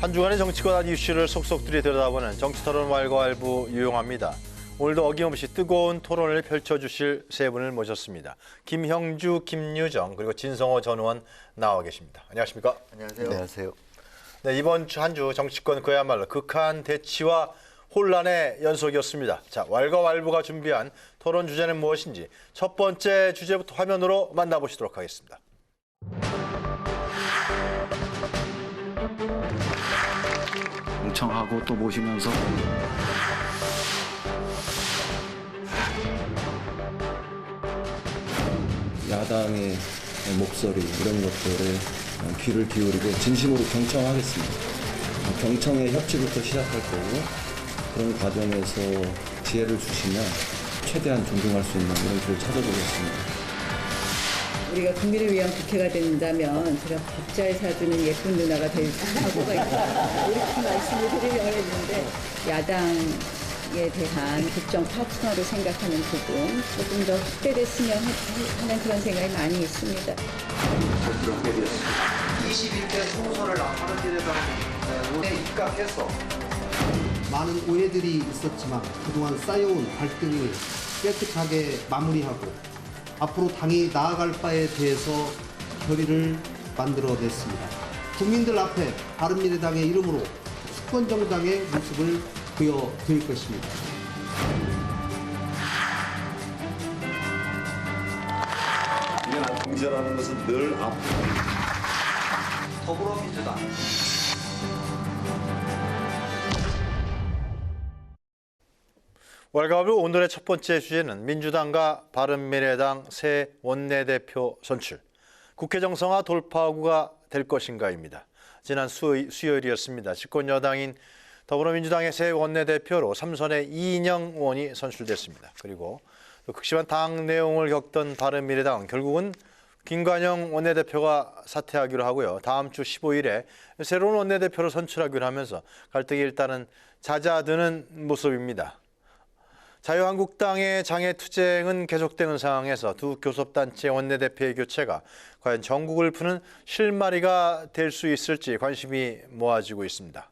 한 주간의 정치권 이슈를 속속들이 들여다보는 정치토론 왈가왈부 유용합니다. 오늘도 어김없이 뜨거운 토론을 펼쳐주실 세 분을 모셨습니다. 김형주, 김유정, 그리고 진성호 전 의원 나와 계십니다. 안녕하십니까? 안녕하세요. 안녕하세요. 네, 이번 주 한 주 정치권 그야말로 극한 대치와 혼란의 연속이었습니다. 자, 왈가왈부가 준비한 토론 주제는 무엇인지 첫 번째 주제부터 화면으로 만나보시도록 하겠습니다. 경청하고 또 모시면서 야당의 목소리 이런 것들에 귀를 기울이고 진심으로 경청하겠습니다. 경청의 협치부터 시작할 거고 그런 과정에서 지혜를 주시면 최대한 존중할 수 있는 이런 길을 찾아보겠습니다. 우리가 국민을 위한 국회가 된다면 제가 밥 잘 사주는 예쁜 누나가 될 각오가 있다. 이렇게 말씀을 드리려고 했는데 야당에 대한 국정 파트너로 생각하는 부분 조금 더 확대됐으면 하는 그런 생각이 많이 있습니다. 21대 총선을 앞두는 데다가 입각해서 많은 오해들이 있었지만 그동안 쌓여온 갈등을 깨끗하게 마무리하고 앞으로 당이 나아갈 바에 대해서 결의를 만들어냈습니다. 국민들 앞에 바른미래당의 이름으로 수권정당의 모습을 보여드릴 것입니다. 공제라는 것은 늘 앞으로 더불어민주당 왈가왈부 오늘의 첫 번째 주제는 민주당과 바른미래당 새 원내대표 선출, 국회 정상화 돌파구가 될 것인가입니다. 지난 수요일이었습니다. 집권 여당인 더불어민주당의 새 원내대표로 삼선의 이인영 의원이 선출됐습니다. 그리고 또 극심한 당 내용을 겪던 바른미래당은 결국은 김관영 원내대표가 사퇴하기로 하고요. 다음 주 15일에 새로운 원내대표를 선출하기로 하면서 갈등이 일단은 잦아드는 모습입니다. 자유한국당의 장애투쟁은 계속되는 상황에서 두 교섭단체 원내대표의 교체가 과연 전국을 푸는 실마리가 될 수 있을지 관심이 모아지고 있습니다.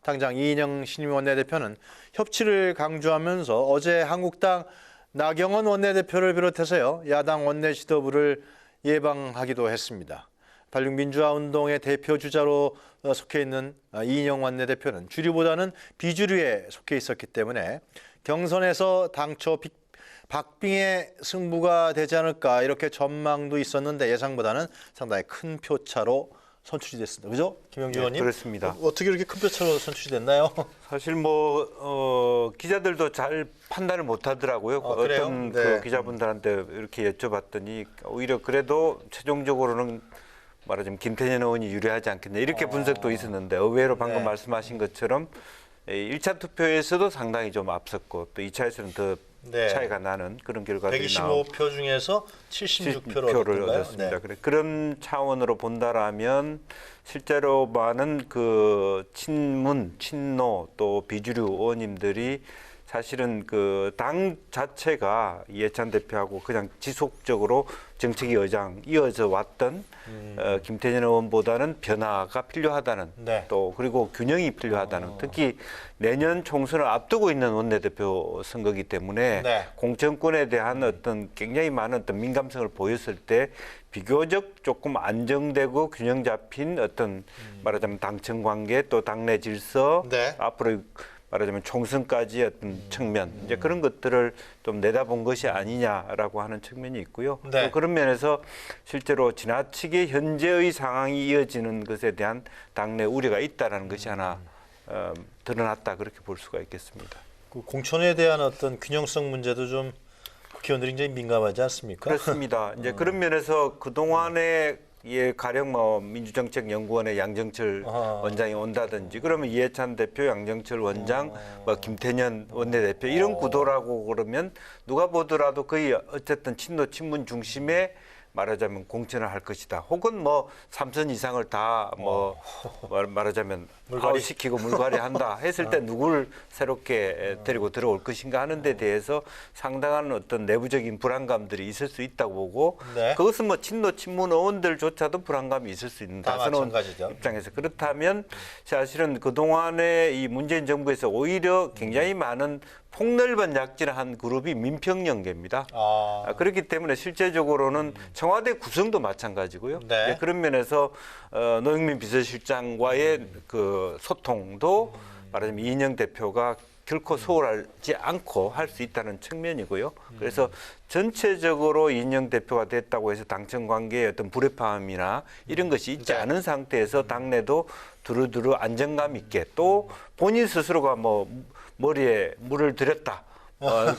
당장 이인영 신임 원내대표는 협치를 강조하면서 어제 한국당 나경원 원내대표를 비롯해서요 야당 원내 지도부를 예방하기도 했습니다. 86 민주화운동의 대표주자로 속해 있는 이인영 원내대표는 주류보다는 비주류에 속해 있었기 때문에 경선에서 당초 박빙의 승부가 되지 않을까 이렇게 전망도 있었는데 예상보다는 상당히 큰 표차로 선출이 됐습니다. 그죠? 김영주 의원님? 그렇습니다. 어떻게 이렇게 큰 표차로 선출이 됐나요? 사실 기자들도 잘 판단을 못 하더라고요. 그래요? 어떤 네. 그 기자분들한테 이렇게 여쭤봤더니 오히려 그래도 최종적으로는 말하자면 김태년 의원이 유리하지 않겠냐 이렇게 분석도 있었는데 의외로 방금 네. 말씀하신 것처럼 1차 투표에서도 상당히 좀 앞섰고 또 2차에서는 더 네. 차이가 나는 그런 결과들이 나오고 125표 중에서 76표를 표를 얻었던가요? 얻었습니다. 네. 그런 차원으로 본다라면 실제로 많은 그 친문, 친노 또 비주류 의원님들이 사실은 그 당 자체가 이해찬 대표하고 그냥 지속적으로 정책의 여장 이어져 왔던 김태년 의원보다는 변화가 필요하다는 네. 또 그리고 균형이 필요하다는 특히 내년 총선을 앞두고 있는 원내대표 선거이기 때문에 네. 공천권에 대한 어떤 굉장히 많은 어떤 민감성을 보였을 때 비교적 조금 안정되고 균형 잡힌 어떤 말하자면 당청 관계 또 당내 질서 네. 앞으로 말하자면 총선까지의 어떤 측면 이제 그런 것들을 좀 내다본 것이 아니냐라고 하는 측면이 있고요. 네. 또 그런 면에서 실제로 지나치게 현재의 상황이 이어지는 것에 대한 당내 우려가 있다라는 것이 하나 드러났다 그렇게 볼 수가 있겠습니다. 그 공천에 대한 어떤 균형성 문제도 좀 국회의원들이 굉장히 민감하지 않습니까? 그렇습니다. 이제 그런 면에서 그 동안에 가령 민주정책연구원의 양정철 원장이 온다든지 그러면 이해찬 대표, 양정철 원장, 김태년 원내대표 이런 구도라고 그러면 누가 보더라도 거의 어쨌든 친노 친문 중심의 말하자면 공천을 할 것이다. 혹은 뭐 3선 이상을 다 뭐 말하자면 아웃시키고 물갈이한다 했을 때 누구를 새롭게 데리고 들어올 것인가 하는 데 대해서 상당한 어떤 내부적인 불안감들이 있을 수 있다고 보고 네. 그것은 뭐 친노 친문 의원들조차도 불안감이 있을 수 있는 다 다선 의원 마찬가지죠. 입장에서 그렇다면 사실은 그동안에 이 문재인 정부에서 오히려 굉장히 많은 폭넓은 약진한 그룹이 민평연계입니다. 그렇기 때문에 실제적으로는 청와대 구성도 마찬가지고요. 네. 예, 그런 면에서 노영민 비서실장과의 그 소통도 말하자면 이인영 대표가 결코 소홀하지 않고 할 수 있다는 측면이고요. 그래서 전체적으로 이인영 대표가 됐다고 해서 당청 관계에 어떤 불협화음이나 이런 것이 있지 않은 상태에서 당내도 두루두루 안정감 있게 또 본인 스스로가 뭐 머리에 물을 들였다.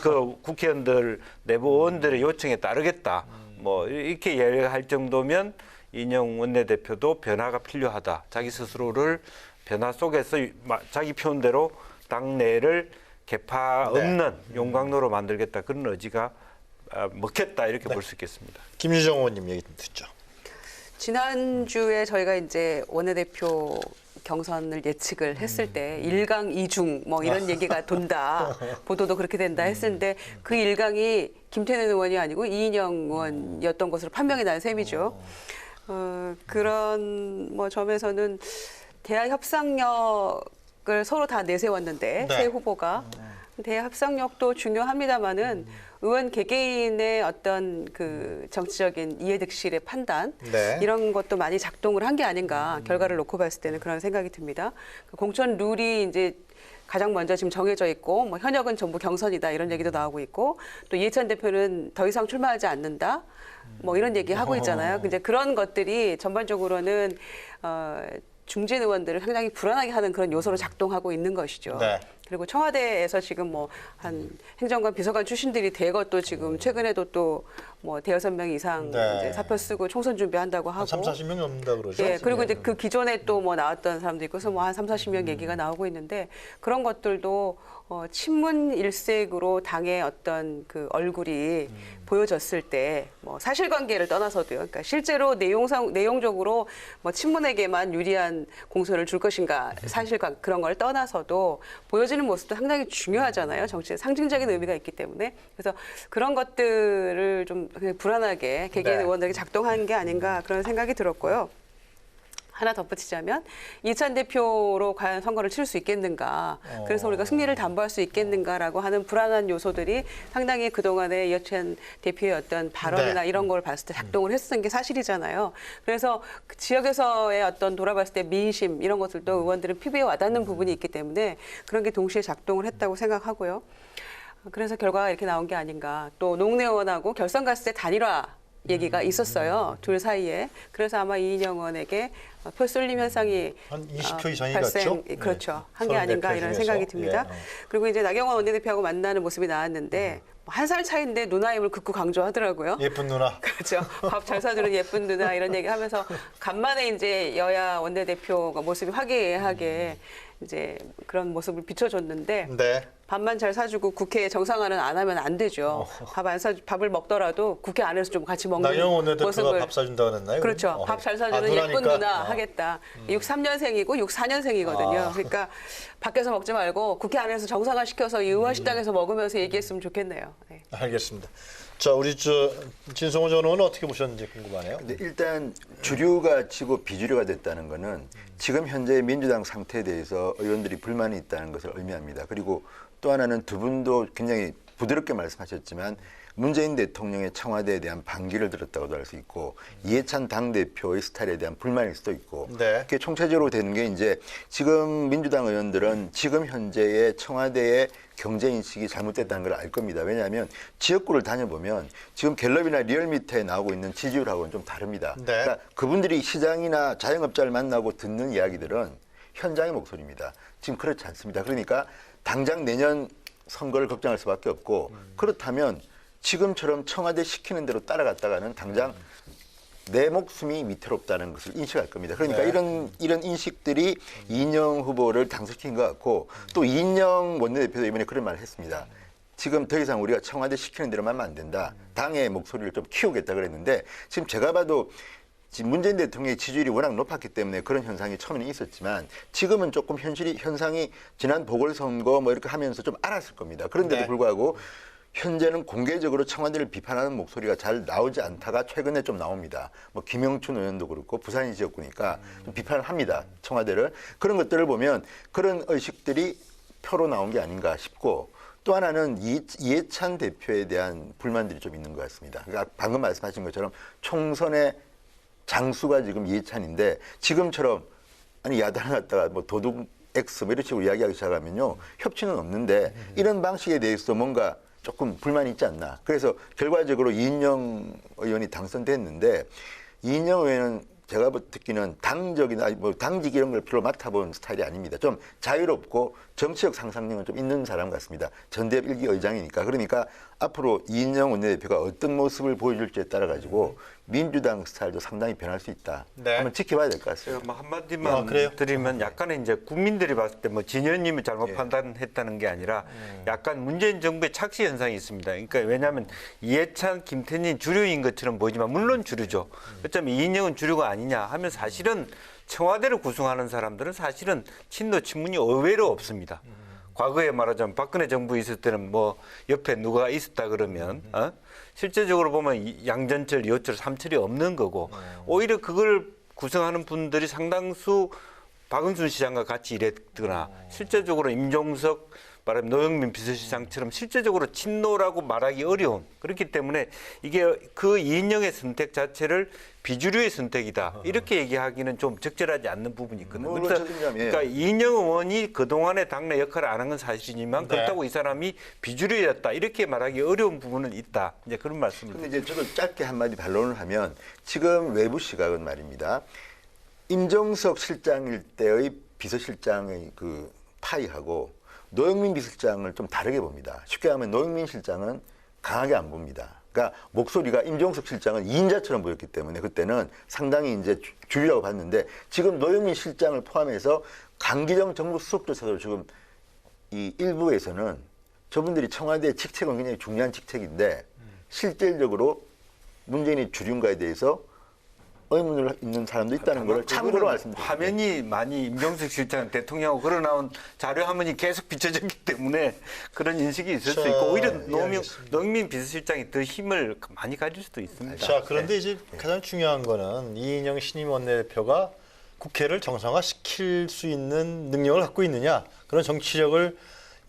그 국회의원들 내부 의원들의 요청에 따르겠다. 뭐 이렇게 이야기할 정도면 이인영 원내대표도 변화가 필요하다. 자기 스스로를 변화 속에서 자기 표현대로 당내를 개파 없는 용광로로 만들겠다. 그런 의지가 먹혔다. 이렇게 볼 수 있겠습니다. 김유정 의원님 얘기 좀 듣죠. 지난주에 저희가 이제 원내대표 경선을 예측을 했을 때 1강 2중 뭐 이런 얘기가 돈다. 보도도 그렇게 된다 했는데 그 1강이 김태년 의원이 아니고 이인영 의원이었던 것으로 판명이 난 셈이죠. 그런 뭐 점에서는 대화 협상력을 서로 다 내세웠는데 네. 세 후보가 대화 협상력도 중요합니다만은 의원 개개인의 어떤 그 정치적인 이해득실의 판단 네. 이런 것도 많이 작동을 한 게 아닌가 결과를 놓고 봤을 때는 그런 생각이 듭니다. 그 공천 룰이 이제 가장 먼저 지금 정해져 있고 뭐 현역은 전부 경선이다 이런 얘기도 나오고 있고 또 이해찬 대표는 더 이상 출마하지 않는다 뭐 이런 얘기 하고 있잖아요. 근데 그런 것들이 전반적으로는 중진 의원들을 상당히 불안하게 하는 그런 요소로 작동하고 있는 것이죠. 네. 그리고 청와대에서 지금 뭐 한 행정관, 비서관 출신들이 대거 또 지금 최근에도 또 뭐 대여섯 명 이상 네. 이제 사표 쓰고 총선 준비한다고 하고. 30-40명이 넘는다 그러죠. 예, 그리고 이제 그 기존에 또 뭐 나왔던 사람도 있고, 그래서 뭐 한 30-40명 얘기가 나오고 있는데 그런 것들도 친문 일색으로 당의 어떤 그 얼굴이 보여졌을 때 뭐 사실관계를 떠나서도요. 그러니까 실제로 내용적으로 뭐 친문에게만 유리한 공천을 줄 것인가 사실관 그런 걸 떠나서도 보여지는 모습도 상당히 중요하잖아요. 정치의 상징적인 의미가 있기 때문에 그래서 그런 것들을 좀 그냥 불안하게 개개인 네. 의원들에게 작동한 게 아닌가 그런 생각이 들었고요. 하나 덧붙이자면 이해찬 대표로 과연 선거를 치를 수 있겠는가 그래서 우리가 승리를 담보할 수 있겠는가라고 하는 불안한 요소들이 상당히 그동안의 이해찬 대표의 어떤 발언이나 네. 이런 걸 봤을 때 작동을 했었던 게 사실이잖아요. 그래서 그 지역에서의 어떤 돌아봤을 때 민심 이런 것들도 의원들은 피부에 와닿는 부분이 있기 때문에 그런 게 동시에 작동을 했다고 생각하고요. 그래서 결과가 이렇게 나온 게 아닌가. 또 농내 의원하고 결선 갔을 때 단일화 얘기가 있었어요. 둘 사이에. 그래서 아마 이인영 의원에게 표 쏠림 현상이 한 20표 이상이 발생, 갔죠? 그렇죠. 한 네. 게 아닌가 34표 이런 중에서. 생각이 듭니다. 예. 그리고 이제 나경원 원내대표하고 만나는 모습이 나왔는데 한 살 차이인데 누나임을 극구 강조하더라고요. 예쁜 누나. 그렇죠. 밥 잘 사주는 예쁜 누나 이런 얘기 하면서 간만에 이제 여야 원내대표가 모습이 화기애애하게 이제 그런 모습을 비춰줬는데 네. 밥만 잘 사주고 국회 정상화는 안 하면 안 되죠. 밥을 먹더라도 국회 안에서 좀 같이 먹는 나경원 원내대표가 모습을 밥 사준다고 그랬나요? 그렇죠. 밥 잘 사주는 누나니까? 예쁜 누나 하겠다. 63년생이고 64년생이거든요. 그러니까 밖에서 먹지 말고 국회 안에서 정상화 시켜서 이 의원식당에서 먹으면서 얘기했으면 좋겠네요. 네. 알겠습니다. 자, 우리 진성호 전 의원은 어떻게 보셨는지 궁금하네요. 근데 일단 주류가 지고 비주류가 됐다는 것은 지금 현재 민주당 상태에 대해서 의원들이 불만이 있다는 것을 의미합니다. 그리고 또 하나는 두 분도 굉장히 부드럽게 말씀하셨지만 문재인 대통령의 청와대에 대한 반기를 들었다고도 할 수 있고 이해찬 당대표의 스타일에 대한 불만일 수도 있고 네. 그게 총체적으로 되는 게 이제 지금 민주당 의원들은 지금 현재의 청와대의 경제 인식이 잘못됐다는 걸 알 겁니다. 왜냐하면 지역구를 다녀보면 지금 갤럽이나 리얼미터에 나오고 있는 지지율하고는 좀 다릅니다. 네. 그러니까 그분들이 시장이나 자영업자를 만나고 듣는 이야기들은 현장의 목소리입니다. 지금 그렇지 않습니다. 그러니까 당장 내년 선거를 걱정할 수밖에 없고 그렇다면 지금처럼 청와대 시키는 대로 따라갔다가는 당장 내 목숨이 위태롭다는 것을 인식할 겁니다. 그러니까 네. 이런 인식들이 이인영 후보를 당선시킨 것 같고 또 이인영 원내대표도 이번에 그런 말을 했습니다. 지금 더 이상 우리가 청와대 시키는 대로만 하면 안 된다. 당의 목소리를 좀 키우겠다 그랬는데 지금 제가 봐도 지금 문재인 대통령의 지지율이 워낙 높았기 때문에 그런 현상이 처음에는 있었지만 지금은 조금 현상이 지난 보궐선거 뭐 이렇게 하면서 좀 알았을 겁니다. 그런데도 네. 불구하고 현재는 공개적으로 청와대를 비판하는 목소리가 잘 나오지 않다가 최근에 좀 나옵니다. 뭐 김영춘 의원도 그렇고 부산이 지역구니까 좀 비판을 합니다. 청와대를. 그런 것들을 보면 그런 의식들이 표로 나온 게 아닌가 싶고 또 하나는 이해찬 대표에 대한 불만들이 좀 있는 것 같습니다. 그러니까 방금 말씀하신 것처럼 총선의 장수가 지금 이해찬인데 지금처럼 아니 야당을 갖다가 뭐 도둑 X 뭐 이런 식으로 이야기하기 시작하면요. 협치는 없는데 이런 방식에 대해서 뭔가 조금 불만이 있지 않나. 그래서 결과적으로 이인영 의원이 당선됐는데 이인영 의원은 제가 듣기는 당적이나 뭐 당직 이런 걸 별로 맡아본 스타일이 아닙니다. 좀 자유롭고 정치적 상상력은 좀 있는 사람 같습니다. 전대협 1기 의장이니까. 그러니까 앞으로 이인영 원내대표가 어떤 모습을 보여줄지에 따라 가지고 민주당 스타일도 상당히 변할 수 있다. 네. 한번 지켜봐야 될 것 같습니다. 뭐 한마디만 그래요? 드리면 약간의 이제 국민들이 봤을 때 뭐 진현님이 잘못 판단했다는 게 아니라 약간 문재인 정부의 착시 현상이 있습니다. 그러니까 왜냐하면 이해찬, 김태진 주류인 것처럼 보이지만 물론 주류죠. 어쩌면 이인영은 주류가 아니냐 하면 사실은 청와대를 구성하는 사람들은 사실은 친노 친문이 의외로 없습니다. 과거에 말하자면 박근혜 정부 있을 때는 뭐 옆에 누가 있었다 그러면 실제적으로 보면 양전철, 2호철, 3철이 없는 거고 오히려 그걸 구성하는 분들이 상당수 박은순 시장과 같이 일했거나 실제적으로 임종석 말하면 노영민 비서실장처럼 실제적으로 친노라고 말하기 어려운 그렇기 때문에 이게 그 이인영의 선택 자체를 비주류의 선택이다 이렇게 얘기하기는 좀 적절하지 않는 부분이 있거든요. 뭐 그러니까 이인영 의원이 그동안에 당내 역할을 안 한 건 사실이지만 그렇다고 이 사람이 비주류였다 이렇게 말하기 어려운 부분은 있다. 이제 그런 말씀을. 근데 이제 저도 짧게 한마디 반론을 하면 지금 외부 시각은 말입니다. 임종석 실장일 때의 비서실장의 그 파이하고 노영민 비서실장을 좀 다르게 봅니다. 쉽게 하면 노영민 실장은 강하게 안 봅니다. 그러니까 목소리가 임종석 실장은 2인자처럼 보였기 때문에 그때는 상당히 이제 주류라고 봤는데 지금 노영민 실장을 포함해서 강기정 정부 수석조차도 지금 이 일부에서는 저분들이 청와대 직책은 굉장히 중요한 직책인데 실질적으로 문재인이 주류인가에 대해서 의문을 있는 사람도 있다는 걸 참고로 말씀드립니다. 화면이 많이 임종석 실장 대통령하고 걸어 나온 자료 화면이 계속 비춰졌기 때문에 그런 인식이 있을 수 있고 오히려 노영민 비서실장이 더 힘을 많이 가질 수도 있습니다. 자, 그런데 이제 가장 중요한 거는 이인영 신임 원내대표가 국회를 정상화시킬 수 있는 능력을 갖고 있느냐, 그런 정치력을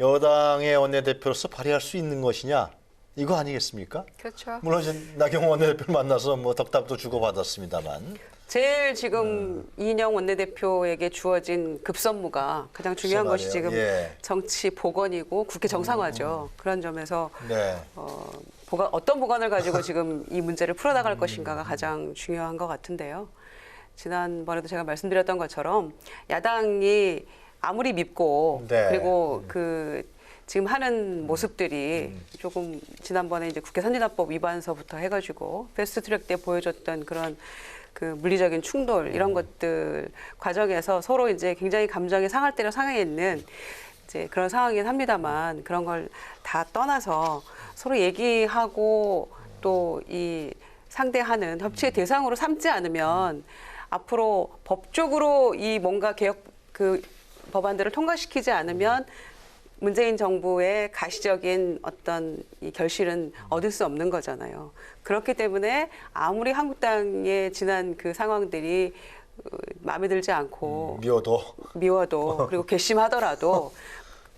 여당의 원내대표로서 발휘할 수 있는 것이냐, 이거 아니겠습니까? 그렇죠. 물론 이제 나경원 원내대표를 만나서 뭐 덕담도 주고받았습니다만. 제일 지금 이인영 원내대표에게 주어진 급선무가 가장 중요한 것이 지금 정치 복원이고 국회 정상화죠. 그런 점에서 네. 어떤 복원을 가지고 지금 이 문제를 풀어나갈 것인가가 가장 중요한 것 같은데요. 지난번에도 제가 말씀드렸던 것처럼 야당이 아무리 밉고 그리고 지금 하는 모습들이 조금 지난번에 이제 국회 선진화법 위반서부터 해가지고 패스트트랙 때 보여줬던 그런 그 물리적인 충돌 이런 것들 과정에서 서로 이제 굉장히 감정이 상할 대로 상해 있는 이제 그런 상황이긴 합니다만 그런 걸 다 떠나서 서로 얘기하고 또 이 상대하는 협치의 대상으로 삼지 않으면 앞으로 법적으로 이 뭔가 개혁 그 법안들을 통과시키지 않으면 문재인 정부의 가시적인 어떤 이 결실은 얻을 수 없는 거잖아요. 그렇기 때문에 아무리 한국당의 지난 그 상황들이 마음에 들지 않고 미워도 그리고 괘씸하더라도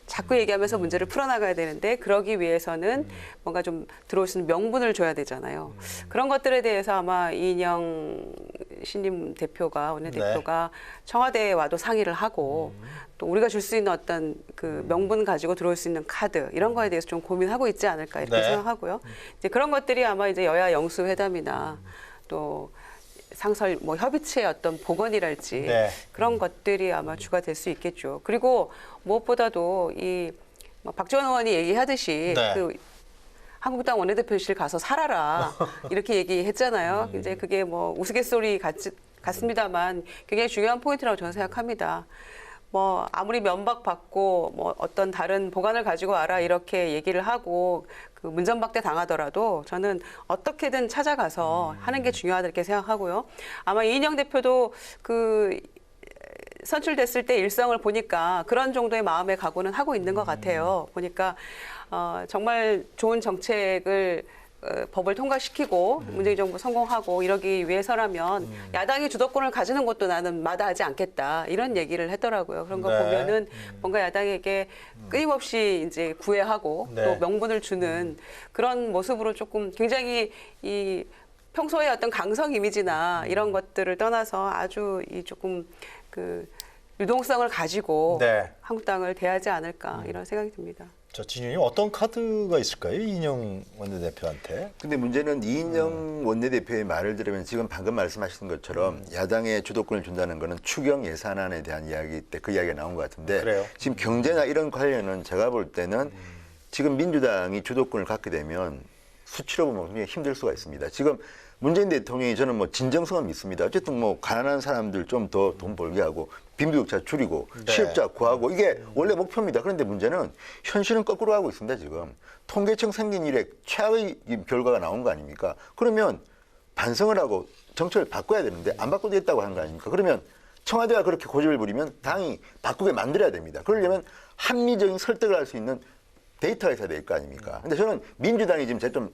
자꾸 얘기하면서 문제를 풀어나가야 되는데 그러기 위해서는 뭔가 좀 들어올 수 있는 명분을 줘야 되잖아요. 그런 것들에 대해서 아마 이인영 신임 대표가 원내대표가 청와대에 와도 상의를 하고 또 우리가 줄 수 있는 어떤 그 명분 가지고 들어올 수 있는 카드 이런 거에 대해서 좀 고민하고 있지 않을까 이렇게 생각하고요. 이제 그런 것들이 아마 이제 여야 영수회담이나 또 상설 뭐 협의체의 어떤 복원이랄지 그런 것들이 아마 주가 될 수 있겠죠. 그리고 무엇보다도 이 박지원 의원이 얘기하듯이 그 한국당 원내대표실 가서 살아라 이렇게 얘기했잖아요. 이제 그게 뭐 우스갯소리 같습니다만 굉장히 중요한 포인트라고 저는 생각합니다. 뭐 아무리 면박받고 뭐 어떤 다른 보관을 가지고 와라 이렇게 얘기를 하고 그 문전박대 당하더라도 저는 어떻게든 찾아가서 하는 게 중요하다 이렇게 생각하고요. 아마 이인영 대표도 그 선출됐을 때 일성을 보니까 그런 정도의 마음의 각오는 하고 있는 것 같아요. 보니까 정말 좋은 정책을 법을 통과시키고 문재인 정부 성공하고 이러기 위해서라면 야당이 주도권을 가지는 것도 나는 마다하지 않겠다 이런 얘기를 했더라고요. 그런 거 네. 보면은 뭔가 야당에게 끊임없이 이제 구애하고 네. 또 명분을 주는 그런 모습으로 조금 굉장히 이 평소에 어떤 강성 이미지나 이런 것들을 떠나서 아주 이 조금 그 유동성을 가지고 네. 한국당을 대하지 않을까 이런 생각이 듭니다. 저 진윤이 어떤 카드가 있을까요? 이인영 원내대표한테. 근데 문제는 이인영 원내대표의 말을 들으면 지금 방금 말씀하신 것처럼 야당에 주도권을 준다는 거는 추경 예산안에 대한 이야기 때 그 이야기가 나온 것 같은데 그래요? 지금 경제나 이런 관련은 제가 볼 때는 지금 민주당이 주도권을 갖게 되면 수치로 보면 굉장히 힘들 수가 있습니다. 지금 문재인 대통령이 저는 뭐 진정성은 믿습니다. 어쨌든 뭐 가난한 사람들 좀 더 돈 벌게 하고 빈부격차 줄이고 네. 실업자 구하고 이게 원래 목표입니다. 그런데 문제는 현실은 거꾸로 하고 있습니다. 지금 통계청 생긴 이래 최악의 결과가 나온 거 아닙니까? 그러면 반성을 하고 정책을 바꿔야 되는데 안 바꾸겠다고 하는 거 아닙니까? 그러면 청와대가 그렇게 고집을 부리면 당이 바꾸게 만들어야 됩니다. 그러려면 합리적인 설득을 할 수 있는 데이터가 있어야 될 거 아닙니까? 근데 저는 민주당이 지금 제가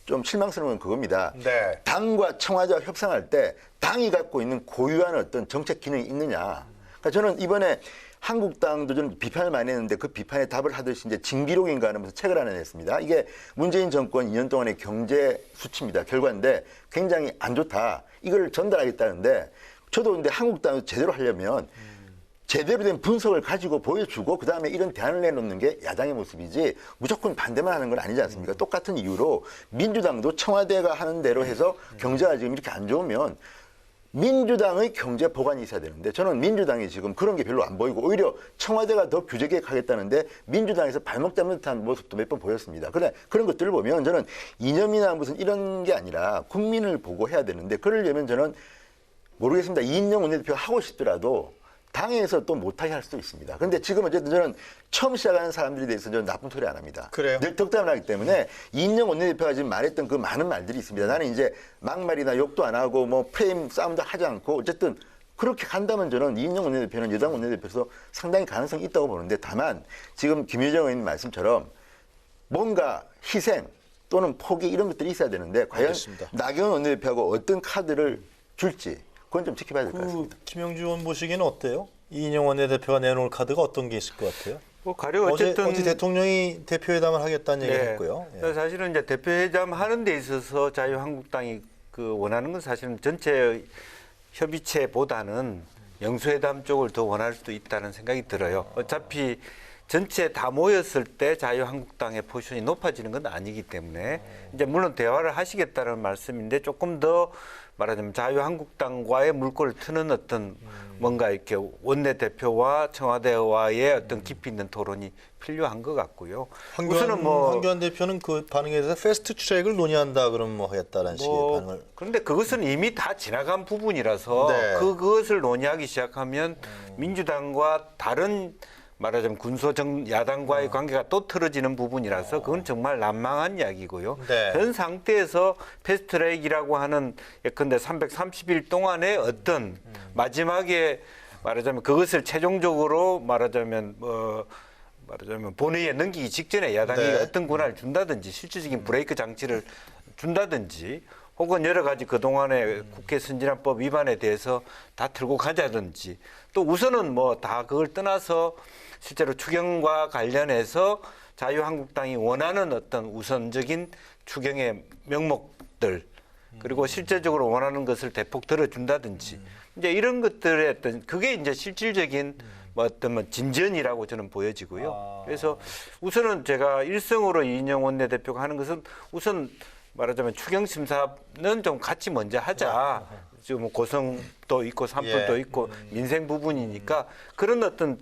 좀 실망스러운 건 그겁니다. 네. 당과 청와대와 협상할 때 당이 갖고 있는 고유한 어떤 정책 기능이 있느냐. 그러니까 저는 이번에 한국당도 좀 비판을 많이 했는데 그 비판에 답을 하듯이 이제 징비록인가 하면서 책을 하나 냈습니다. 이게 문재인 정권 2년 동안의 경제 수치입니다. 결과인데 굉장히 안 좋다. 이걸 전달하겠다는데 저도 근데 한국당을 제대로 하려면 제대로 된 분석을 가지고 보여주고 그다음에 이런 대안을 내놓는 게 야당의 모습이지 무조건 반대만 하는 건 아니지 않습니까? 똑같은 이유로 민주당도 청와대가 하는 대로 해서 경제가 지금 이렇게 안 좋으면 민주당의 경제 보관이 있어야 되는데 저는 민주당이 지금 그런 게 별로 안 보이고 오히려 청와대가 더 규제 개혁하겠다는데 민주당에서 발목 잡는 듯한 모습도 몇 번 보였습니다. 그런 것들을 보면 저는 이념이나 무슨 이런 게 아니라 국민을 보고 해야 되는데 그러려면 저는 모르겠습니다. 이인영 원내대표가 하고 싶더라도 당에서 또 못하게 할 수도 있습니다. 그런데 지금 어쨌든 저는 처음 시작하는 사람들에 대해서 저는 나쁜 소리 안 합니다. 그래요? 늘 덕담을 하기 때문에 이인영 원내대표가 지금 말했던 그 많은 말들이 있습니다. 나는 이제 막말이나 욕도 안 하고 뭐 프레임 싸움도 하지 않고 어쨌든 그렇게 간다면 저는 이인영 원내대표는 여당 원내대표에서 상당히 가능성이 있다고 보는데 다만 지금 김여정 의원님 말씀처럼 뭔가 희생 또는 포기 이런 것들이 있어야 되는데 과연 알겠습니다. 나경원 원내대표하고 어떤 카드를 줄지 그건 좀 지켜봐야 될 것 같습니다. 김영주 의원 보시기에는 어때요? 이인영 원내대표가 내놓을 카드가 어떤 게 있을 것 같아요? 뭐 가령 어쨌든 어제 대통령이 대표회담을 하겠다는 얘기를 했고요. 예. 사실은 이제 대표회담 하는 데 있어서 자유한국당이 그 원하는 건 사실은 전체 협의체보다는 영수회담 쪽을 더 원할 수도 있다는 생각이 들어요. 어차피 전체 다 모였을 때 자유한국당의 포지션이 높아지는 건 아니기 때문에 이제 물론 대화를 하시겠다는 말씀인데 조금 더 말하자면 자유한국당과의 물꼬를 트는 어떤 뭔가 이렇게 원내대표와 청와대와의 어떤 깊이 있는 토론이 필요한 것 같고요. 우선은 뭐 황교안 대표는 그 반응에 대해서 패스트 트랙을 논의한다 그러면 뭐 하겠다라는 식의 반응을. 그런데 그것은 이미 다 지나간 부분이라서 네. 그것을 논의하기 시작하면 민주당과 다른 말하자면 군소정 야당과의 관계가 또 틀어지는 부분이라서 그건 정말 난망한 이야기고요. 네. 그런 상태에서 패스트트랙이라고 하는 예컨대 330일 동안의 어떤 마지막에 말하자면 그것을 최종적으로 말하자면 본회의에 넘기기 직전에 야당이 네. 어떤 권한을 준다든지 실질적인 브레이크 장치를 준다든지 혹은 여러 가지 그동안의 국회 선진화법 위반에 대해서 다 틀고 가자든지 또 우선은 뭐 다 그걸 떠나서 실제로 추경과 관련해서 자유한국당이 원하는 어떤 우선적인 추경의 명목들 그리고 실제적으로 원하는 것을 대폭 들어준다든지 이제 이런 것들의 어떤 그게 이제 실질적인 뭐 어떤 뭐 진전이라고 저는 보여지고요. 그래서 우선은 제가 일성으로 이인영 원내대표가 하는 것은 우선 말하자면 추경 심사는 좀 같이 먼저 하자. 지금 고성도 있고 산불도 예. 있고 민생 부분이니까 그런 어떤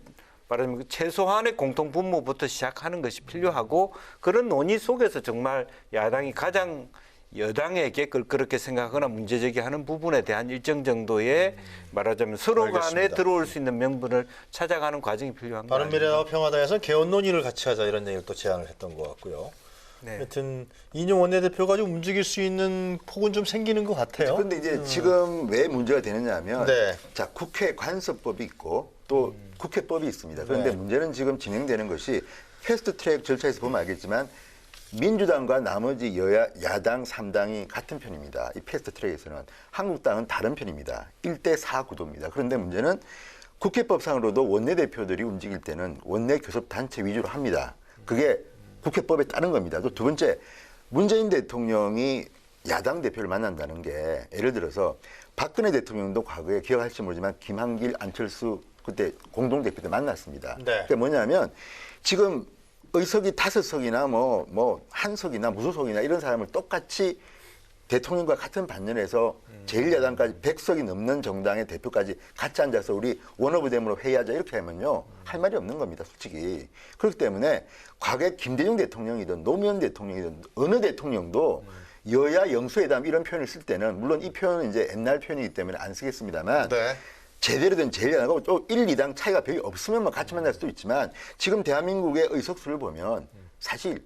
말하자면 최소한의 공통 분모부터 시작하는 것이 필요하고 그런 논의 속에서 정말 야당이 가장 여당에게 그렇게 생각하거나 문제제기하는 부분에 대한 일정 정도의 말하자면 서로 간에 알겠습니다. 들어올 수 있는 명분을 찾아가는 과정이 필요한 거 아닙니까? 바른미래와 평화당에서 개헌 논의를 같이 하자 이런 얘기를 또 제안을 했던 것 같고요. 네. 하여튼 이인영 원내대표가 좀 움직일 수 있는 폭은 좀 생기는 것 같아요. 그런데 이제 지금 왜 문제가 되느냐 하면 네. 자, 국회 관습법이 있고 또 국회법이 있습니다. 그런데 네. 문제는 지금 진행되는 것이 패스트트랙 절차에서 보면 알겠지만 민주당과 나머지 야당 3당이 같은 편입니다. 이 패스트트랙에서는 한국당은 다른 편입니다. 1대4 구도입니다. 그런데 문제는 국회법상으로도 원내대표들이 움직일 때는 원내 교섭단체 위주로 합니다. 그게 국회법에 따른 겁니다. 또 두 번째, 문재인 대통령이 야당 대표를 만난다는 게 예를 들어서 박근혜 대통령도 과거에 기억할지 모르지만 김한길, 안철수 그때 공동대표 때 만났습니다. 네. 그게 뭐냐면 지금 의석이 5석이나 뭐 한석이나 무소속이나 이런 사람을 똑같이 대통령과 같은 반열에서 제1야당까지 100석이 넘는 정당의 대표까지 같이 앉아서 우리 원오브댐으로 회의하자 이렇게 하면요. 할 말이 없는 겁니다. 솔직히. 그렇기 때문에 과거에 김대중 대통령이든 노무현 대통령이든 어느 대통령도 여야 영수회담 이런 표현을 쓸 때는 물론 이 표현은 이제 옛날 표현이기 때문에 안 쓰겠습니다만 네. 제대로 된 제1야당하고 또 1, 2당 차이가 별로 없으면 뭐 같이 만날 수도 있지만 지금 대한민국의 의석수를 보면 사실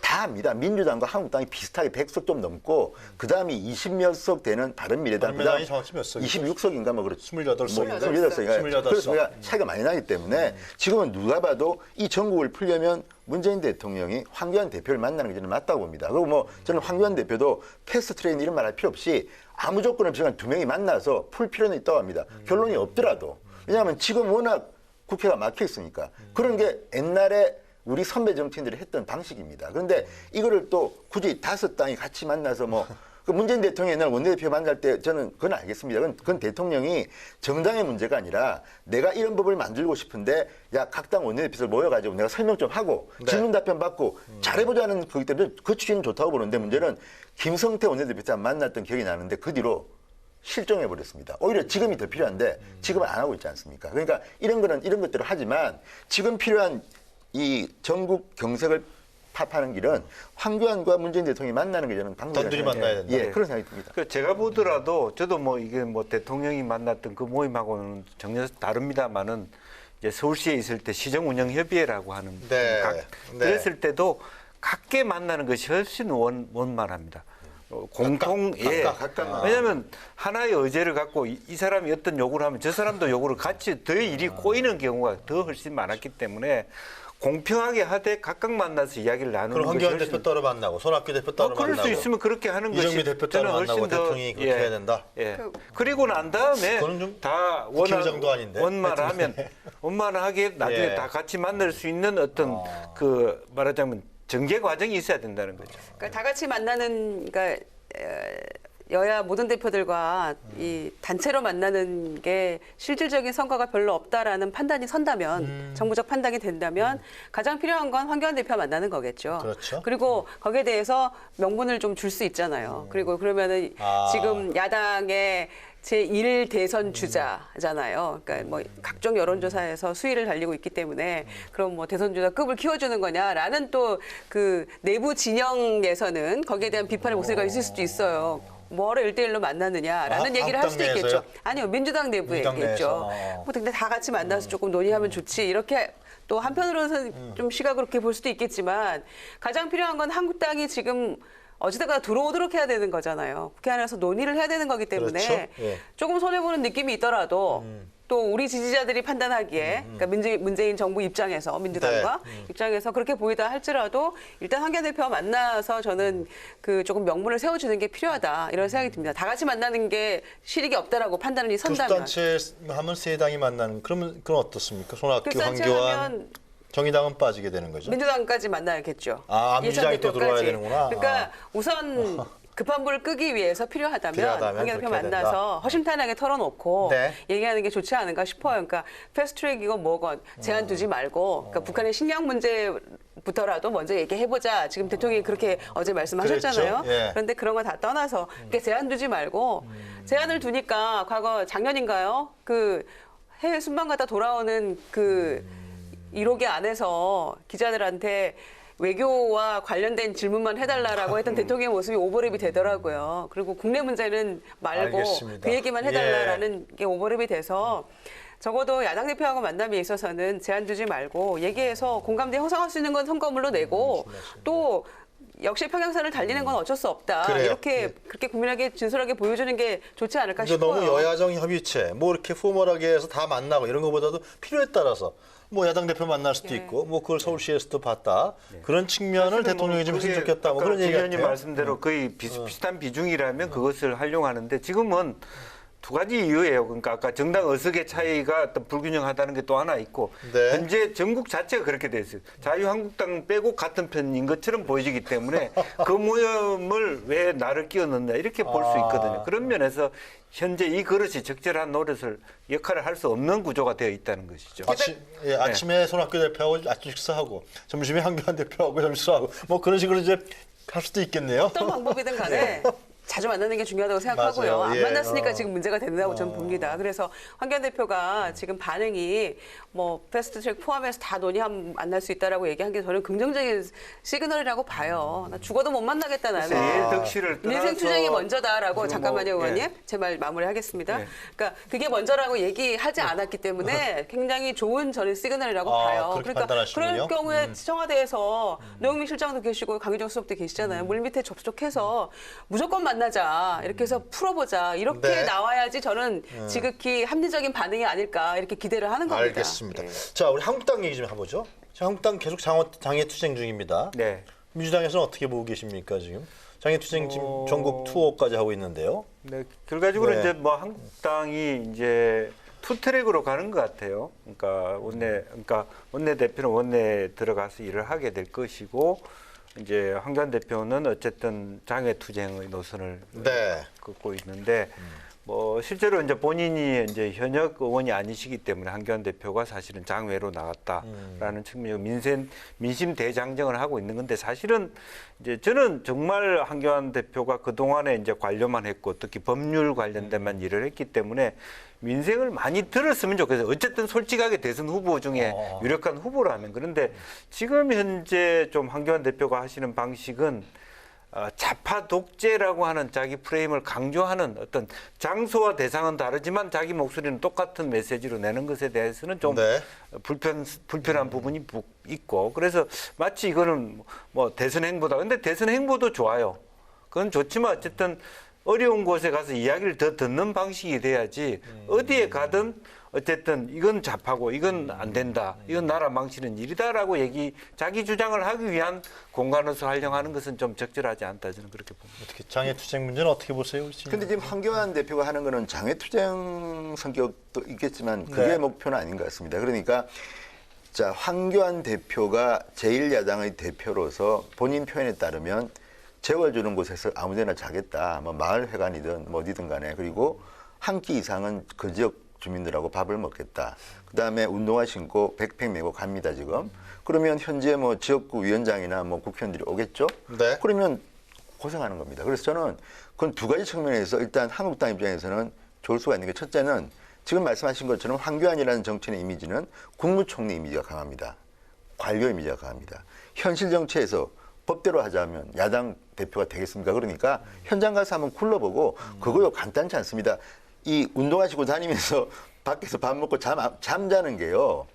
다 합니다. 민주당과 한국당이 비슷하게 100석 좀 넘고 그다음이 20몇 석 되는 바른미래당 바른미래당이 정확히 몇 석이죠? 26석인가 뭐 그렇죠. 28석. 28석인가. 28석. 그래서 우리가 차이가 많이 나기 때문에 지금은 누가 봐도 이 전국을 풀려면 문재인 대통령이 황교안 대표를 만나는 게 저는 맞다고 봅니다. 그리고 뭐 저는 황교안 대표도 패스트트레인 이런 말 할 필요 없이 아무 조건 없이 그냥 두 명이 만나서 풀 필요는 있다고 합니다. 결론이 없더라도. 왜냐하면 지금 워낙 국회가 막혀 있으니까. 그런 게 옛날에 우리 선배 정치인들이 했던 방식입니다. 그런데 이거를 또 굳이 5당이 같이 만나서 뭐 그 문재인 대통령이 옛날 원내대표 만날 때 저는 그건 알겠습니다. 그건 대통령이 정당의 문제가 아니라 내가 이런 법을 만들고 싶은데 야, 각 당 원내대표들 모여가지고 내가 설명 좀 하고 질문 답변 받고 잘해보자는 거기 때문에 그 취지는 좋다고 보는데 문제는 김성태 원내대표랑 만났던 기억이 나는데 그 뒤로 실종해버렸습니다. 오히려 지금이 더 필요한데 지금은 안 하고 있지 않습니까? 그러니까 이런 것들을 하지만 지금 필요한 이 전국 경색을 파파는 길은 황교안과 문재인 대통령이 만나는 게 저는 방법이라고 단둘이 만나야 된다. 예, 그런 생각이 듭니다. 그 제가 보더라도 저도 뭐 이게 뭐 대통령이 만났던 그 모임하고는 전혀 다릅니다만은 이제 서울시에 있을 때 시정운영협의회라고 하는 네. 그랬을 때도 각계 만나는 것이 훨씬 원만합니다. 공통 각각. 왜냐하면 하나의 의제를 갖고 이 사람이 어떤 요구를 하면 저 사람도 요구를 같이 더 일이 꼬이는 경우가 더 훨씬 많았기 때문에 공평하게 하되 각각 만나서 이야기를 나누는 그럼 것이 황교안 훨씬 대표 따로 만나고 손학규 대표 따로 그럴 만나고 수 있으면 그렇게 하는 것이 이정미 대표 따로 저는 훨씬 만나고 더 대통령이 그렇게 해야 된다. 예. 그리고 난 다음에 그거는 좀 다 국회의장도 아닌데. 원만하게 나중에 예. 다 같이 만날 수 있는 어떤 그 말하자면 전개 과정이 있어야 된다는 거죠. 그러니까 다 같이 만나는 그러니까 여야 모든 대표들과 이 단체로 만나는 게 실질적인 성과가 별로 없다라는 판단이 선다면 정부적 판단이 된다면 가장 필요한 건 황교안 대표와 만나는 거겠죠. 그렇죠. 그리고 거기에 대해서 명분을 좀 줄 수 있잖아요. 그리고 그러면은 지금 야당의 제1 대선 주자잖아요. 그러니까 뭐 각종 여론조사에서 수위를 달리고 있기 때문에 그럼 뭐 대선 주자 급을 키워주는 거냐라는 또 그 내부 진영에서는 거기에 대한 비판의 목소리가 있을 수도 있어요. 뭐를 1대1로 만나느냐라는 얘기를 할 수도 한국당 있겠죠. 내에서요? 아니요, 민주당 내부에 민주당 있겠죠. 내에서. 뭐 근데 다 같이 만나서 조금 논의하면 좋지. 이렇게 또 한편으로는 좀 시각으로 그렇게 볼 수도 있겠지만 가장 필요한 건 한국당이 지금 어찌다가 들어오도록 해야 되는 거잖아요. 국회 안에서 논의를 해야 되는 거기 때문에 그렇죠. 예. 조금 손해보는 느낌이 있더라도 또 우리 지지자들이 판단하기에 그러니까 문재인 정부 입장에서 민주당과 입장에서 그렇게 보이다 할지라도 일단 황교안 대표와 만나서 저는 그 조금 명분을 세워주는 게 필요하다 이런 생각이 듭니다. 다 같이 만나는 게 실익이 없다라고 판단이 선다면. 교수단체 하면 세 당이 만나는 그러면 그건 어떻습니까? 손학규, 교수단체 황교안, 하면 정의당은 빠지게 되는 거죠? 민주당까지 만나야겠죠. 아, 민주당이 예천 또 들어와야 대표까지. 되는구나. 그러니까 우선 급한 불을 끄기 위해서 필요하다면 황교안 대표 그렇게 해야 만나서 된다. 허심탄회하게 털어놓고 네. 얘기하는 게 좋지 않은가 싶어요. 그러니까 패스트트랙이건 뭐건 제한 두지 말고 그러니까 북한의 식량 문제부터라도 먼저 얘기해보자. 지금 대통령이 그렇게 어제 말씀하셨잖아요. 그랬죠? 예. 그런데 그런 거 다 떠나서 그러니까 제한 두지 말고 제한을 두니까 과거 작년인가요? 그 해외 순방 갔다 돌아오는 그 1호기 안에서 기자들한테 외교와 관련된 질문만 해달라라고 했던 대통령의 모습이 오버랩이 되더라고요. 그리고 국내 문제는 말고 알겠습니다. 그 얘기만 해달라라는 게 오버랩이 돼서 적어도 야당 대표하고 만남에 있어서는 제한 두지 말고 얘기해서 공감대 형성할 수 있는 건 선거물로 내고 또 역시 평양선을 달리는 건 어쩔 수 없다. 그래요. 이렇게 그렇게 국민에게 진솔하게 보여주는 게 좋지 않을까 이거 싶어요. 너무 여야정 협의체 뭐 이렇게 포멀하게 해서 다 만나고 이런 것보다도 필요에 따라서 뭐 야당 대표 만날 수도 있고 뭐 그걸 서울시에서도 봤다. 그런 측면을 대통령이 좀 했으면 좋겠다. 뭐 그런 얘기 의원님 같아요. 말씀대로 거의 비슷한 비중이라면 그것을 활용하는데 지금은 두 가지 이유예요. 그러니까 아까 정당 의석의 차이가 어떤 불균형하다는 게 또 하나 있고 네. 현재 전국 자체가 그렇게 돼 있어요. 자유한국당 빼고 같은 편인 것처럼 보여지기 때문에 그 모임을 왜 나를 끼워 넣느냐 이렇게 볼 수 있거든요. 그런 면에서 현재 이 그릇이 적절한 노릇을 역할을 할 수 없는 구조가 되어 있다는 것이죠. 아침에 손학규 대표하고 아침 식사하고 점심에 한교안 대표하고 점심 식사하고 뭐 그런 식으로 이제 할 수도 있겠네요. 어떤 방법이든 간에 자주 만나는 게 중요하다고 생각하고요. 맞아요. 안 예. 만났으니까 지금 문제가 된다고 저는 봅니다. 그래서 황교안 대표가 지금 반응이 뭐 패스트트랙 포함해서 다 논의하면 만날 수 있다라고 얘기한 게 저는 긍정적인 시그널이라고 봐요. 나 죽어도 못 만나겠다 나는. 덕실을 인생 투쟁이 먼저다라고 지금 잠깐만요, 뭐, 의원님. 예. 제 말 마무리하겠습니다. 네. 그러니까 그게 먼저라고 얘기하지 않았기 때문에 굉장히 좋은 저는 시그널이라고 봐요. 그렇게 판단하시는군요. 그럴 경우에 청와대에서 노영민 실장도 계시고 강희정 수석도 계시잖아요. 물밑에 접촉해서 무조건 만나자 이렇게 해서 풀어보자 이렇게 네. 나와야지 저는 지극히 합리적인 반응이 아닐까 이렇게 기대를 하는 겁니다. 알겠습니다. 자, 우리 한국당 얘기 좀 해보죠. 자, 한국당 계속 장애 투쟁 중입니다. 네. 민주당에서는 어떻게 보고 계십니까 지금? 장애 투쟁 지금 전국 투어까지 하고 있는데요. 네, 결과적으로 네. 이제 뭐 한국당이 이제 투 트랙으로 가는 것 같아요. 그러니까 원내 대표는 원내에 들어가서 일을 하게 될 것이고 이제 황교안 대표는 어쨌든 장애 투쟁의 노선을 네. 걷고 있는데 뭐 실제로 이제 본인이 이제 현역 의원이 아니시기 때문에 황교안 대표가 사실은 장외로 나왔다라는 측면이 민심 대장정을 하고 있는 건데 사실은 이제 저는 정말 황교안 대표가 그 동안에 이제 관료만 했고 특히 법률 관련된만 일을 했기 때문에 민생을 많이 들었으면 좋겠어요. 어쨌든 솔직하게 대선 후보 중에 유력한 후보라면 그런데 지금 현재 좀 황교안 대표가 하시는 방식은 좌파 독재라고 하는 자기 프레임을 강조하는 어떤 장소와 대상은 다르지만 자기 목소리는 똑같은 메시지로 내는 것에 대해서는 좀 네. 불편한 부분이 있고 그래서 마치 이거는 뭐 대선 행보다 근데 대선 행보도 좋아요. 그건 좋지만 어쨌든 어려운 곳에 가서 이야기를 더 듣는 방식이 돼야지 어디에 가든 어쨌든 이건 좌파고 이건 안 된다. 이건 나라 망치는 일이다라고 자기 주장을 하기 위한 공간으로서 활용하는 것은 좀 적절하지 않다 저는 그렇게 봅니다. 어떻게 장애 투쟁 문제는 어떻게 보세요? 근데 지금 황교안 대표가 하는 거는 장외투쟁 성격도 있겠지만 그게 네. 목표는 아닌 것 같습니다. 그러니까 자 황교안 대표가 제1야당의 대표로서 본인 표현에 따르면 재워주는 곳에서 아무데나 자겠다. 뭐 마을회관이든 뭐 어디든 간에 그리고 한 끼 이상은 그 지역 주민들하고 밥을 먹겠다. 그다음에 운동화 신고 백팩 메고 갑니다 지금. 그러면 현재 뭐 지역구 위원장이나 뭐 국회의원들이 오겠죠. 네. 그러면 고생하는 겁니다. 그래서 저는 그건 두 가지 측면에서 일단 한국당 입장에서는 좋을 수가 있는 게 첫째는 지금 말씀하신 것처럼 황교안이라는 정치인의 이미지는 국무총리 이미지가 강합니다. 관료 이미지가 강합니다. 현실 정치에서 법대로 하자면 야당 대표가 되겠습니까? 그러니까 현장 가서 한번 굴러보고 그거요 간단치 않습니다. 이 운동하시고 다니면서 밖에서 밥 먹고 잠자는 게요.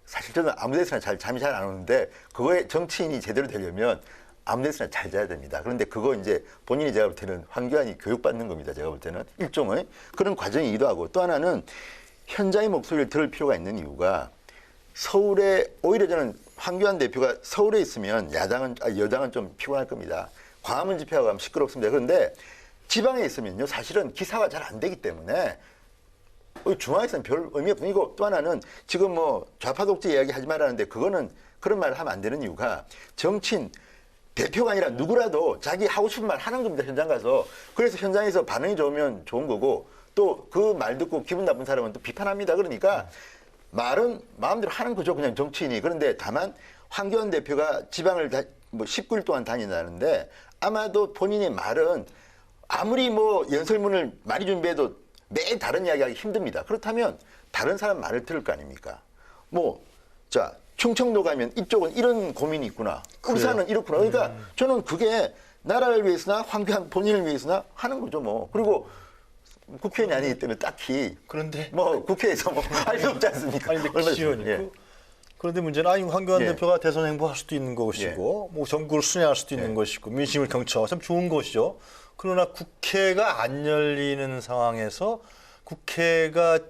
사실 저는 아무 데서나 잠이 잘 안 오는데 그거에 정치인이 제대로 되려면 아무 데서나 잘 자야 됩니다. 그런데 그거 이제 본인이 제가 볼 때는 황교안이 교육받는 겁니다. 제가 볼 때는 일종의 그런 과정이기도 하고 또 하나는 현장의 목소리를 들을 필요가 있는 이유가 서울에 오히려 저는 황교안 대표가 서울에 있으면 여당은 좀 피곤할 겁니다. 광화문 집회하고 가면 시끄럽습니다. 그런데 지방에 있으면요 사실은 기사가 잘 안 되기 때문에 중앙에서는 별 의미 없고 또 하나는 지금 뭐 좌파 독재 이야기 하지 말라는데 그거는 그런 말을 하면 안 되는 이유가 정치인 대표가 아니라 누구라도 자기 하고 싶은 말 하는 겁니다. 현장 가서. 그래서 현장에서 반응이 좋으면 좋은 거고 또 그 말 듣고 기분 나쁜 사람은 또 비판합니다. 그러니까 말은 마음대로 하는 거죠. 그냥 정치인이. 그런데 다만 황교안 대표가 지방을 뭐 19일 동안 다닌다는데 아마도 본인의 말은 아무리 뭐 연설문을 많이 준비해도 매일 다른 이야기하기 힘듭니다. 그렇다면 다른 사람 말을 들을 거 아닙니까? 뭐, 자, 충청도 가면 이쪽은 이런 고민이 있구나. 울산은 이렇구나. 그러니까 저는 그게 나라를 위해서나 황교안 본인을 위해서나 하는 거죠 뭐. 그리고 국회의원이 아니기 때문에 딱히 그런데 뭐 국회에서 뭐 할 수 없지 않습니까? 아니 근데 얼마나 기시원이고 예. 그런데 문제는 아니 황교안 예. 대표가 대선 행보할 수도 있는 것이고 뭐 전국을 순회할 수도 있는 것이고 민심을 경청하고 참 좋은 것이죠. 그러나 국회가 안 열리는 상황에서 국회가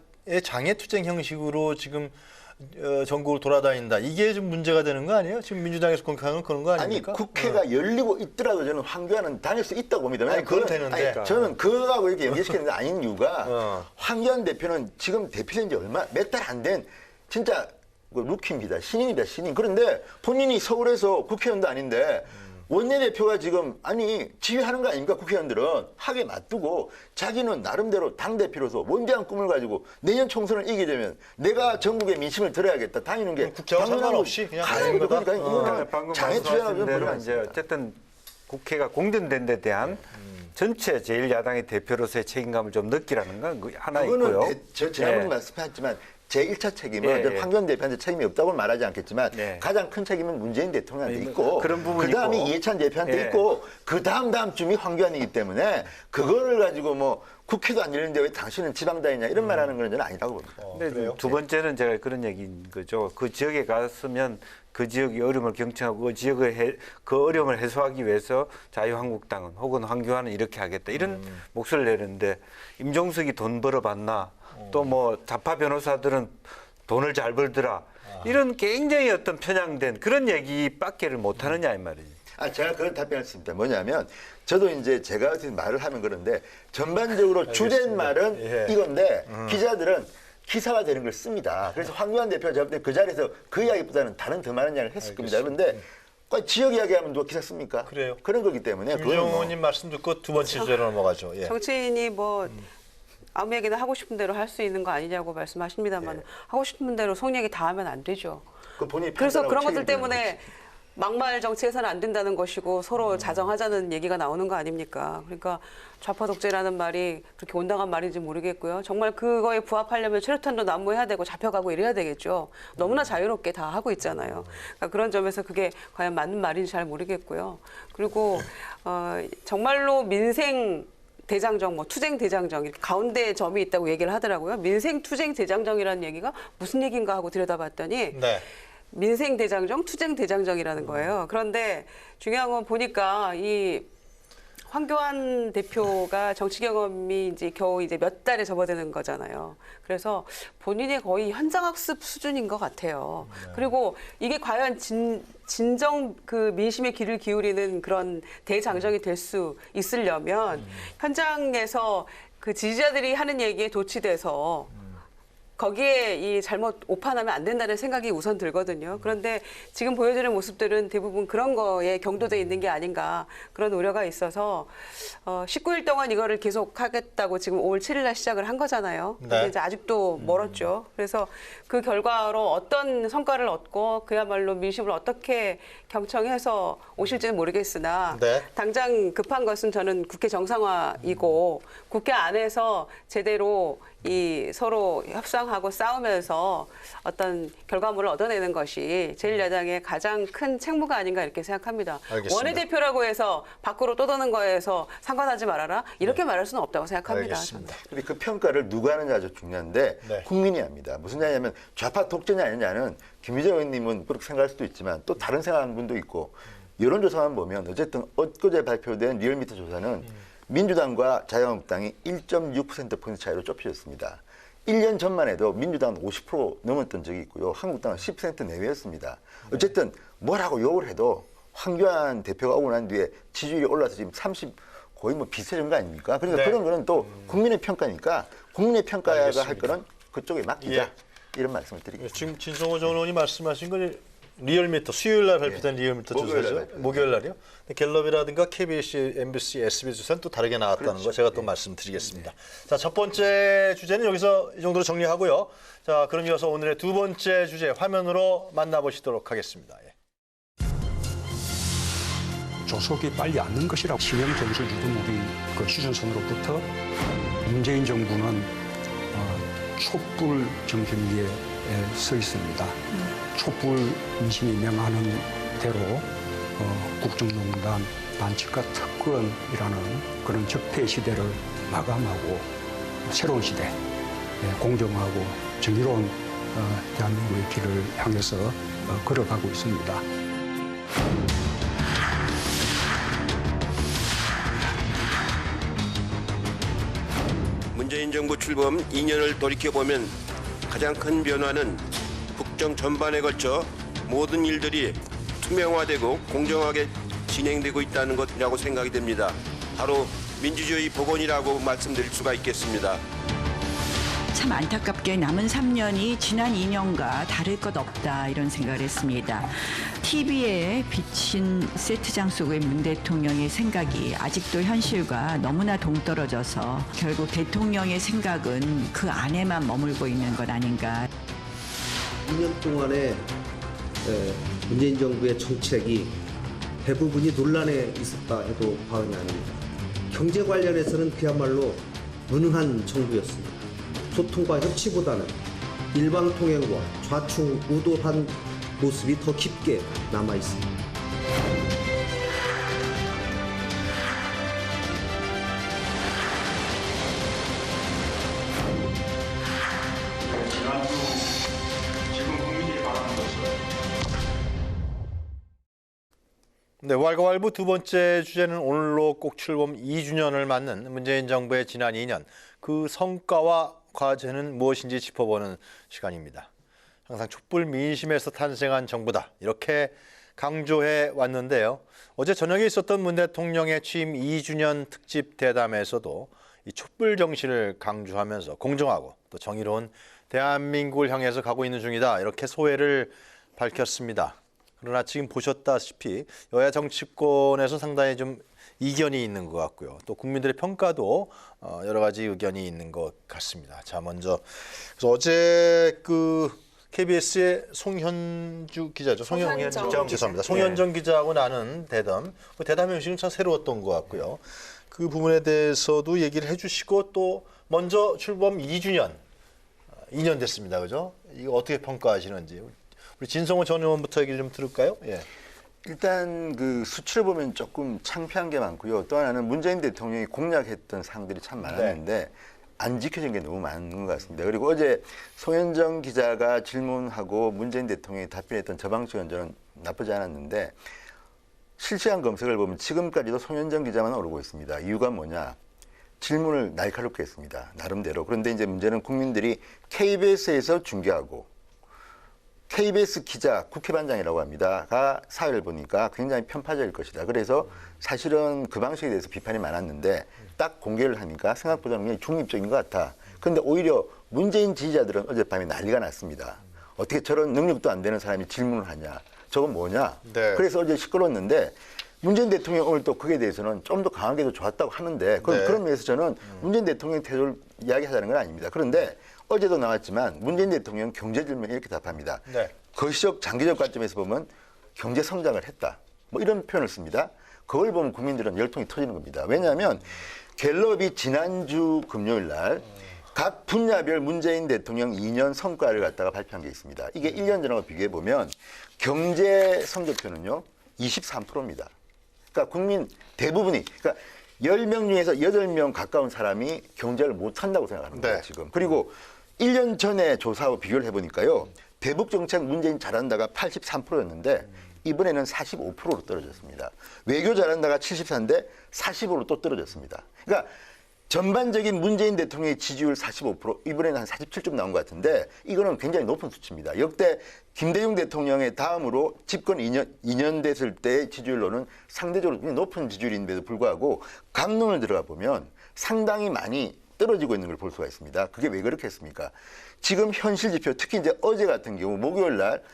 장애투쟁 형식으로 지금 전국을 돌아다닌다. 이게 좀 문제가 되는 거 아니에요? 지금 민주당에서 공격하는 그런 거 아니 아닙니까? 국회가 열리고 있더라도 저는 황교안은 다닐 수 있다고 봅니다. 아니, 그건 되는데. 저는 그거하고 이렇게 연계시키는 게 아닌 이유가 황교안 대표는 지금 대표된 지 몇 달 안 된 진짜 루키입니다. 신인입니다. 신인. 그런데 본인이 서울에서 국회의원도 아닌데 원내대표가 지금 아니 지휘하는 거 아닙니까? 국회의원들은 하게 놔두고 자기는 나름대로 당대표로서 원대한 꿈을 가지고 내년 총선을 이기게 되면 내가 전국의 민심을 들어야겠다. 다니는 게 국회와 상관없이 그냥 가는 거다. 그러니까 이거는 방금 장애투쟁하고 말씀하신 대로 버리면 이제 어쨌든 국회가 공전된 데 대한 전체 제1야당의 대표로서의 책임감을 좀 느끼라는 건 하나 있고요. 그거는 저 지난번에 예. 말씀하셨지만 제1차 책임은 예, 예. 황교안 대표한테 책임이 없다고는 말하지 않겠지만 예. 가장 큰 책임은 문재인 대통령한테 있고 그런 부분이 그다음에 있고. 이해찬 대표한테 예. 있고 그 다음쯤이 황교안이기 때문에 그거를 가지고 뭐 국회도 안 열리는데 왜 당신은 지방다니냐 이런 말하는 건 저는 아니라고 봅니다. 근데 그래요? 두 번째는 제가 그런 얘기인 거죠. 그 지역에 갔으면 그 지역의 어려움을 경청하고 그 지역의 그 어려움을 해소하기 위해서 자유한국당은 혹은 황교안은 이렇게 하겠다 이런 목소리를 내는데 임종석이 돈 벌어봤나 또 뭐 좌파 변호사들은 돈을 잘 벌더라 이런 굉장히 어떤 편향된 그런 얘기밖에를 못 하느냐 이 말이지. 제가 그런 답변했습니다. 뭐냐면 저도 이제 제가 어떻게 말을 하면 그런데 전반적으로 주된 말은 예. 이건데 기자들은 기사가 되는 걸 씁니다. 그래서 황교안 대표가 제가 볼 때 그 자리에서 그 이야기보다는 다른 더 많은 이야기를 했을 겁니다. 그런데 꼭 지역 이야기하면 누가 기사 씁니까? 그래요. 그런 거기 때문에 그거는 김정호 뭐 님 말씀 듣고 두 번째 주제로 넘어가죠. 예. 정치인이 뭐 아무 얘기나 하고 싶은 대로 할 수 있는 거 아니냐고 말씀하십니다만 하고 싶은 대로 속 얘기 다 하면 안 되죠. 그 본인이 그래서 판단하고 그런 것들 책임지는 때문에 거지. 막말 정치에서는 안 된다는 것이고 서로 자정하자는 얘기가 나오는 거 아닙니까? 그러니까 좌파 독재라는 말이 그렇게 온당한 말인지 모르겠고요. 정말 그거에 부합하려면 최루탄도 난무해야 되고 잡혀가고 이래야 되겠죠. 너무나 자유롭게 다 하고 있잖아요. 그러니까 그런 점에서 그게 과연 맞는 말인지 잘 모르겠고요. 그리고 정말로 민생 대장정, 뭐 투쟁 대장정 이렇게 가운데 점이 있다고 얘기를 하더라고요. 민생 투쟁 대장정이라는 얘기가 무슨 얘기인가 하고 들여다봤더니 네. 민생 대장정, 투쟁 대장정이라는 거예요. 그런데 중요한 건 보니까 이 황교안 대표가 정치 경험이 이제 겨우 이제 몇 달에 접어드는 거잖아요. 그래서 본인의 거의 현장학습 수준인 것 같아요. 그리고 이게 과연 진정 그 민심의 귀를 기울이는 그런 대장정이 될 수 있으려면 현장에서 그 지지자들이 하는 얘기에 도취돼서 거기에 이 잘못 오판하면 안 된다는 생각이 우선 들거든요. 그런데 지금 보여주는 모습들은 대부분 그런 거에 경도돼 있는 게 아닌가 그런 우려가 있어서 19일 동안 이거를 계속 하겠다고 지금 5월 7일 날 시작을 한 거잖아요. 근데 네. 이제 아직도 멀었죠. 그래서 그 결과로 어떤 성과를 얻고 그야말로 민심을 어떻게 경청해서 오실지는 모르겠으나 네. 당장 급한 것은 저는 국회 정상화이고 국회 안에서 제대로 이 서로 협상하고 싸우면서 어떤 결과물을 얻어내는 것이 제1야당의 가장 큰 책무가 아닌가 이렇게 생각합니다. 알겠습니다. 원내대표라고 해서 밖으로 떠도는 거에서 상관하지 말아라 이렇게 말할 수는 없다고 생각합니다. 알겠습니다. 근데 그 평가를 누가 하느냐 아주 중요한데 네. 국민이 합니다. 무슨 얘기냐면 좌파 독재냐 아니냐는 김희정 의원님은 그렇게 생각할 수도 있지만 또 다른 생각하는 분도 있고 여론조사만 보면 어쨌든 엊그제 발표된 리얼미터 조사는 민주당과 자유한국당이 1.6%포인트 차이로 좁혀졌습니다. 1년 전만 해도 민주당은 50% 넘었던 적이 있고요. 한국당은 10% 내외였습니다. 어쨌든 뭐라고 욕을 해도 황교안 대표가 오고 난 뒤에 지지율이 올라서 지금 30 거의 뭐 비슷해진 거 아닙니까? 그러니까 네. 그런 거는 또 국민의 평가니까 국민의 평가가 알겠습니다. 할 거는 그쪽에 맡기자. 예. 이런 말씀을 드리겠습니다. 지금 진성호 전 의원이 말씀하신 건 리얼미터 수요일 날 발표된 리얼미터 목요일 날 조사죠. 발표된 목요일 날이요. 갤럽이라든가 KBS, MBC, SBS 조사는 또 다르게 나왔다는 그렇죠. 거 제가 또 말씀드리겠습니다. 자, 첫 번째 주제는 여기서 이 정도로 정리하고요. 자, 그럼 이어서 오늘의 두 번째 주제 화면으로 만나보시도록 하겠습니다. 예. 조속히 빨리 앉는 것이라고 신형 점수 주던 우리 그 휴전선으로부터 문재인 정부는 촛불 정権위에 서 있습니다. 촛불 민심이 명하는 대로 국정농단 반칙과 특권이라는 그런 적폐 시대를 마감하고 새로운 시대, 공정하고 정의로운 대한민국의 길을 향해서 걸어가고 있습니다. 문재인 정부 출범 2년을 돌이켜보면 가장 큰 변화는 국정 전반에 걸쳐 모든 일들이 투명화되고 공정하게 진행되고 있다는 것이라고 생각이 됩니다. 바로 민주주의 복원이라고 말씀드릴 수가 있겠습니다. 참 안타깝게 남은 3년이 지난 2년과 다를 것 없다 이런 생각을 했습니다. TV에 비친 세트장 속의 문 대통령의 생각이 아직도 현실과 너무나 동떨어져서 결국 대통령의 생각은 그 안에만 머물고 있는 것 아닌가. 2년 동안의 문재인 정부의 정책이 대부분이 논란에 있었다 해도 과언이 아닙니다. 경제 관련해서는 그야말로 무능한 정부였습니다. 소통과 협치보다는 일방통행과 좌충우돌한 모습이 더 깊게 남아 있습니다. 네, 왈가왈부 두 번째 주제는 오늘로 꼭 출범 2주년을 맞는 문재인 정부의 지난 2년 그 성과와 과제는 무엇인지 짚어보는 시간입니다. 항상 촛불 민심에서 탄생한 정부다 이렇게 강조해 왔는데요. 어제 저녁에 있었던 문 대통령의 취임 2주년 특집 대담에서도 이 촛불 정신을 강조하면서 공정하고 또 정의로운 대한민국을 향해서 가고 있는 중이다 이렇게 소회를 밝혔습니다. 그러나 지금 보셨다시피 여야 정치권에서 상당히 좀 이견이 있는 것 같고요. 또 국민들의 평가도 여러 가지 의견이 있는 것 같습니다. 자, 먼저 그래서 어제 그 KBS의 송현주 기자죠. 죄송합니다. 송현정 기자하고 나눈 대담. 그 대담의 형식은 참 새로웠던 것 같고요. 그 부분에 대해서도 얘기를 해주시고 또 먼저 출범 2주년, 2년 됐습니다. 그죠? 이거 어떻게 평가하시는지. 우리 진성호 전 의원부터 얘기를 좀 들을까요? 예. 일단 그 수치를 보면 조금 창피한 게 많고요. 또 하나는 문재인 대통령이 공약했던 사항들이 참 많았는데 안 지켜진 게 너무 많은 것 같습니다. 그리고 어제 송현정 기자가 질문하고 문재인 대통령이 답변했던 저 방식은 저는 나쁘지 않았는데 실시간 검색을 보면 지금까지도 송현정 기자만 오르고 있습니다. 이유가 뭐냐? 질문을 날카롭게 했습니다. 나름대로. 그런데 이제 문제는 국민들이 KBS에서 중계하고 KBS 기자, 국회반장이라고 합니다.가 사회를 보니까 굉장히 편파적일 것이다. 그래서 사실은 그 방식에 대해서 비판이 많았는데 딱 공개를 하니까 생각보다 굉장히 중립적인 것 같아. 그런데 오히려 문재인 지지자들은 어젯밤에 난리가 났습니다. 어떻게 저런 능력도 안 되는 사람이 질문을 하냐. 저건 뭐냐. 네. 그래서 어제 시끄러웠는데 문재인 대통령 오늘 또 그에 대해서는 좀 더 강하게 도 좋았다고 하는데 그런 면에서 저는 문재인 대통령 태도를 이야기하자는 건 아닙니다. 그런데 어제도 나왔지만 문재인 대통령 경제 질문에 이렇게 답합니다. 네. 거시적 장기적 관점에서 보면 경제 성장을 했다. 뭐 이런 표현을 씁니다. 그걸 보면 국민들은 열통이 터지는 겁니다. 왜냐하면 갤럽이 지난주 금요일 날 각 분야별 문재인 대통령 2년 성과를 갖다가 발표한 게 있습니다. 이게 1년 전하고 비교해 보면 경제 성적표는요 23%입니다. 그러니까 국민 대부분이 그러니까 10명 중에서 8명 가까운 사람이 경제를 못한다고 생각하는 거예요, 지금. 그리고 1년 전에 조사하고 비교를 해보니까요. 대북 정책 문재인 잘한다가 83%였는데 이번에는 45%로 떨어졌습니다. 외교 잘한다가 74인데 45%로 또 떨어졌습니다. 그러니까 전반적인 문재인 대통령의 지지율 45%, 이번에는 한 47점 나온 것 같은데 이거는 굉장히 높은 수치입니다. 역대 김대중 대통령의 다음으로 집권 2년 됐을 때의 지지율로는 상대적으로 굉장히 높은 지지율인데도 불구하고 강릉을 들어가 보면 상당히 많이 떨어지고 있는 걸 볼 수가 있습니다. 그게 왜 그렇게 했습니까? 지금 현실 지표, 특히 이제 어제 같은 경우 목요일 날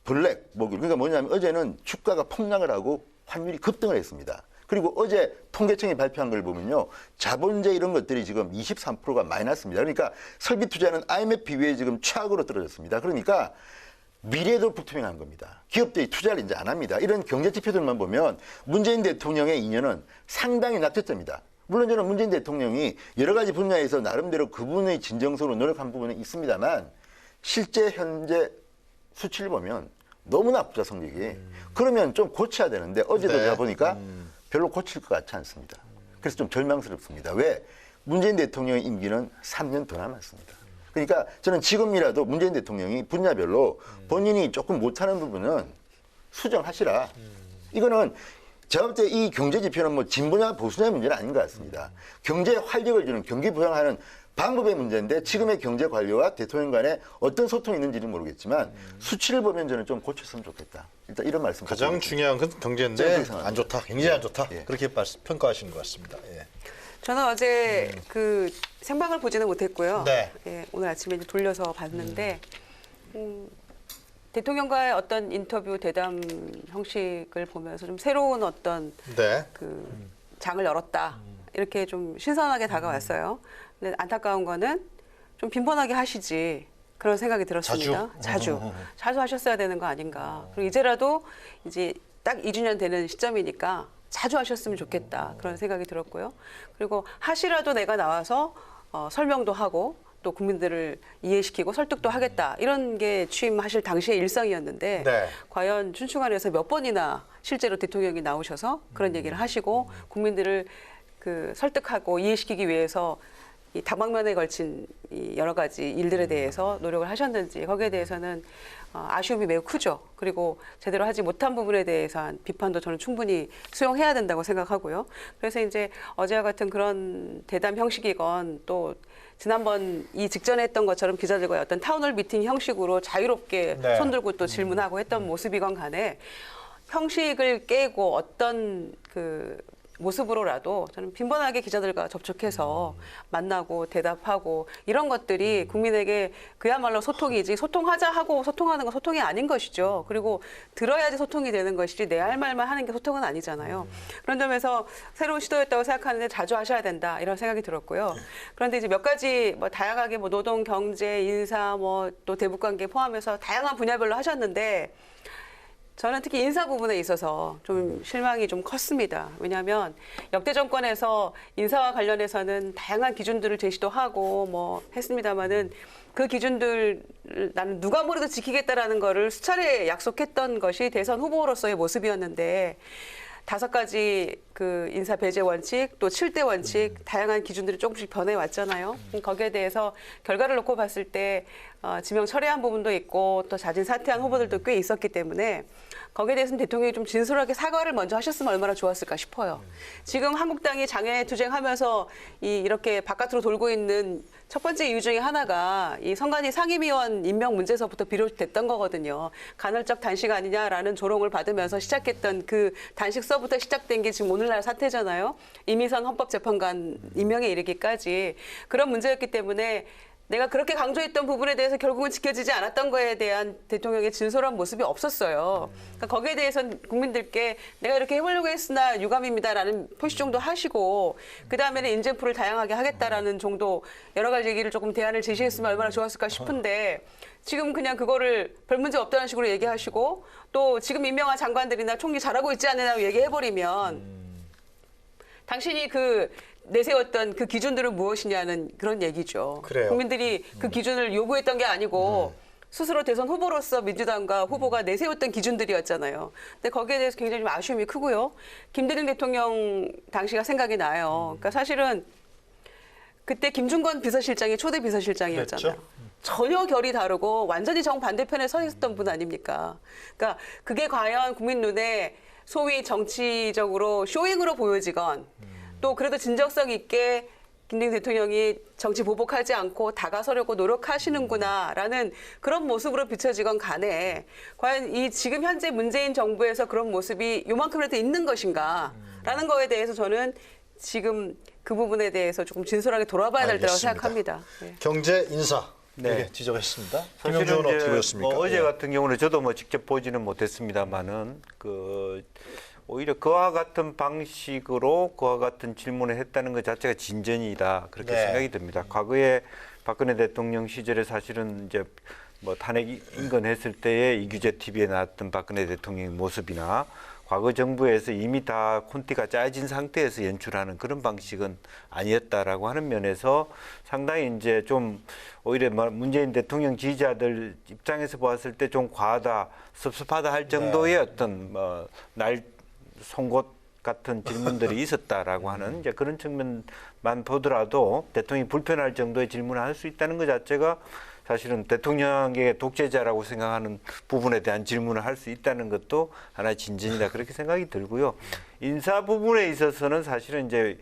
블랙 목요일, 그러니까 뭐냐면 어제는 주가가 폭락을 하고 환율이 급등을 했습니다. 그리고 어제 통계청이 발표한 걸 보면요. 자본재 이런 것들이 지금 23%가 마이너스입니다. 그러니까 설비 투자는 IMF 이후에 지금 최악으로 떨어졌습니다. 그러니까 미래도 불투명한 겁니다. 기업들이 투자를 이제 안 합니다. 이런 경제 지표들만 보면 문재인 대통령의 2년은 상당히 낙제점이다. 물론 저는 문재인 대통령이 여러 가지 분야에서 나름대로 그분의 진정성으로 노력한 부분은 있습니다만 실제 현재 수치를 보면 너무 나쁘다 성적이. 그러면 좀 고쳐야 되는데 어제도 제가 보니까 별로 고칠 것 같지 않습니다. 그래서 좀 절망스럽습니다. 왜? 문재인 대통령의 임기는 3년 더 남았습니다. 그러니까 저는 지금이라도 문재인 대통령이 분야별로 본인이 조금 못하는 부분은 수정하시라. 이거는 제가 볼 때 이 경제 지표는 뭐 진보냐 보수냐의 문제는 아닌 것 같습니다. 경제에 활력을 주는 경기 부양하는 방법의 문제인데 지금의 경제 관료와 대통령 간에 어떤 소통이 있는지는 모르겠지만 수치를 보면 저는 좀 고쳤으면 좋겠다. 일단 이런 말씀. 가장 중요한 건 경제인데 안 좋다, 굉장히 안 좋다. 예. 그렇게 평가하시는 것 같습니다. 예. 저는 어제 그 생방을 보지는 못했고요. 네. 예, 오늘 아침에 이제 돌려서 봤는데 대통령과의 어떤 인터뷰 대담 형식을 보면서 좀 새로운 어떤 네. 그 장을 열었다. 이렇게 좀 신선하게 다가왔어요. 근데 안타까운 거는 좀 빈번하게 하시지. 그런 생각이 들었습니다. 자주 하셨어야 되는 거 아닌가. 그리고 이제라도 이제 딱 2주년 되는 시점이니까 자주 하셨으면 좋겠다. 그런 생각이 들었고요. 그리고 하시라도 내가 나와서 설명도 하고 또 국민들을 이해시키고 설득도 하겠다. 이런 게 취임하실 당시의 일상이었는데 네. 과연 춘추관에서 몇 번이나 실제로 대통령이 나오셔서 그런 얘기를 하시고 국민들을 그 설득하고 이해시키기 위해서 이 다방면에 걸친 이 여러 가지 일들에 대해서 노력을 하셨는지 거기에 대해서는 아쉬움이 매우 크죠. 그리고 제대로 하지 못한 부분에 대해서 비판도 저는 충분히 수용해야 된다고 생각하고요. 그래서 이제 어제와 같은 그런 대담 형식이건 또 지난번 이 직전에 했던 것처럼 기자들과의 어떤 타운홀 미팅 형식으로 자유롭게 네. 손들고 또 질문하고 했던 모습이건 간에 형식을 깨고 어떤 그 모습으로라도 저는 빈번하게 기자들과 접촉해서 만나고 대답하고 이런 것들이 국민에게 그야말로 소통이지 소통하자 하고 소통하는 건 소통이 아닌 것이죠. 그리고 들어야지 소통이 되는 것이지 내 할 말만 하는 게 소통은 아니잖아요. 그런 점에서 새로운 시도였다고 생각하는데 자주 하셔야 된다 이런 생각이 들었고요. 그런데 이제 몇 가지 뭐 다양하게 뭐 노동, 경제, 인사 뭐 또 대북관계 포함해서 다양한 분야별로 하셨는데 저는 특히 인사 부분에 있어서 좀 실망이 좀 컸습니다. 왜냐하면 역대 정권에서 인사와 관련해서는 다양한 기준들을 제시도 하고 뭐 했습니다마는 그 기준들 나는 누가 뭐래도 지키겠다라는 거를 수차례 약속했던 것이 대선 후보로서의 모습이었는데 5가지 그 인사 배제 원칙 또 7대 원칙 다양한 기준들이 조금씩 변해왔잖아요. 거기에 대해서 결과를 놓고 봤을 때 지명 철회한 부분도 있고 또 자진 사퇴한 후보들도 꽤 있었기 때문에 거기에 대해서는 대통령이 좀 진솔하게 사과를 먼저 하셨으면 얼마나 좋았을까 싶어요. 지금 한국당이 장애투쟁하면서 이렇게 바깥으로 돌고 있는 첫 번째 이유 중에 하나가 이 선관위 상임위원 임명 문제서부터 비롯됐던 거거든요. 간헐적 단식 아니냐라는 조롱을 받으면서 시작했던 그 단식서부터 시작된 게 지금 오늘날 사태잖아요. 이미선 헌법재판관 임명에 이르기까지 그런 문제였기 때문에 내가 그렇게 강조했던 부분에 대해서 결국은 지켜지지 않았던 거에 대한 대통령의 진솔한 모습이 없었어요. 그러니까 거기에 대해서는 국민들께 내가 이렇게 해보려고 했으나 유감입니다라는 표시 정도 하시고 그다음에는 인증풀을 다양하게 하겠다라는 정도 여러 가지 얘기를 조금 대안을 제시했으면 얼마나 좋았을까 싶은데 지금 그냥 그거를 별 문제 없다는 식으로 얘기하시고 또 지금 임명한 장관들이나 총리 잘하고 있지 않느냐고 얘기해버리면 당신이 내세웠던 그 기준들은 무엇이냐는 그런 얘기죠. 그래요. 국민들이 그 기준을 요구했던 게 아니고 스스로 대선 후보로서 민주당과 후보가 내세웠던 기준들이었잖아요. 근데 거기에 대해서 굉장히 좀 아쉬움이 크고요. 김대중 대통령 당시가 생각이 나요. 그러니까 사실은 그때 김중건 비서실장이 초대 비서실장이었잖아요. 그랬죠? 전혀 결이 다르고 완전히 정반대편에 서 있었던 분 아닙니까? 그러니까 그게 과연 국민 눈에 소위 정치적으로 쇼잉으로 보여지건 또 그래도 진정성 있게 김대중 대통령이 정치 보복하지 않고 다가서려고 노력하시는구나라는 그런 모습으로 비춰지건 간에 과연 이 지금 현재 문재인 정부에서 그런 모습이 요만큼이라도 있는 것인가라는 거에 대해서 저는 지금 그 부분에 대해서 조금 진솔하게 돌아봐야 될 때라고 생각합니다. 네. 경제 인사 네. 이렇게 지적했습니다. 사실은 김영준은 이제 어떻게 보셨습니까? 어제 예. 같은 경우는 저도 직접 보지는 못했습니다만은 오히려 그와 같은 방식으로 그와 같은 질문을 했다는 것 자체가 진전이다 그렇게 네. 생각이 듭니다. 과거에 박근혜 대통령 시절에 사실은 이제 탄핵 인건했을 때에 이규재 TV에 나왔던 박근혜 대통령의 모습이나 과거 정부에서 이미 다 콘티가 짜여진 상태에서 연출하는 그런 방식은 아니었다라고 하는 면에서 상당히 이제 좀 오히려 문재인 대통령 지지자들 입장에서 보았을 때 좀 과하다, 섭섭하다 할 정도의 어떤 날 송곳 같은 질문들이 있었다라고 하는 이제 그런 측면만 보더라도 대통령이 불편할 정도의 질문을 할 수 있다는 것 자체가 사실은 대통령의 독재자라고 생각하는 부분에 대한 질문을 할 수 있다는 것도 하나의 진전이다 그렇게 생각이 들고요. 인사 부분에 있어서는 사실은 이제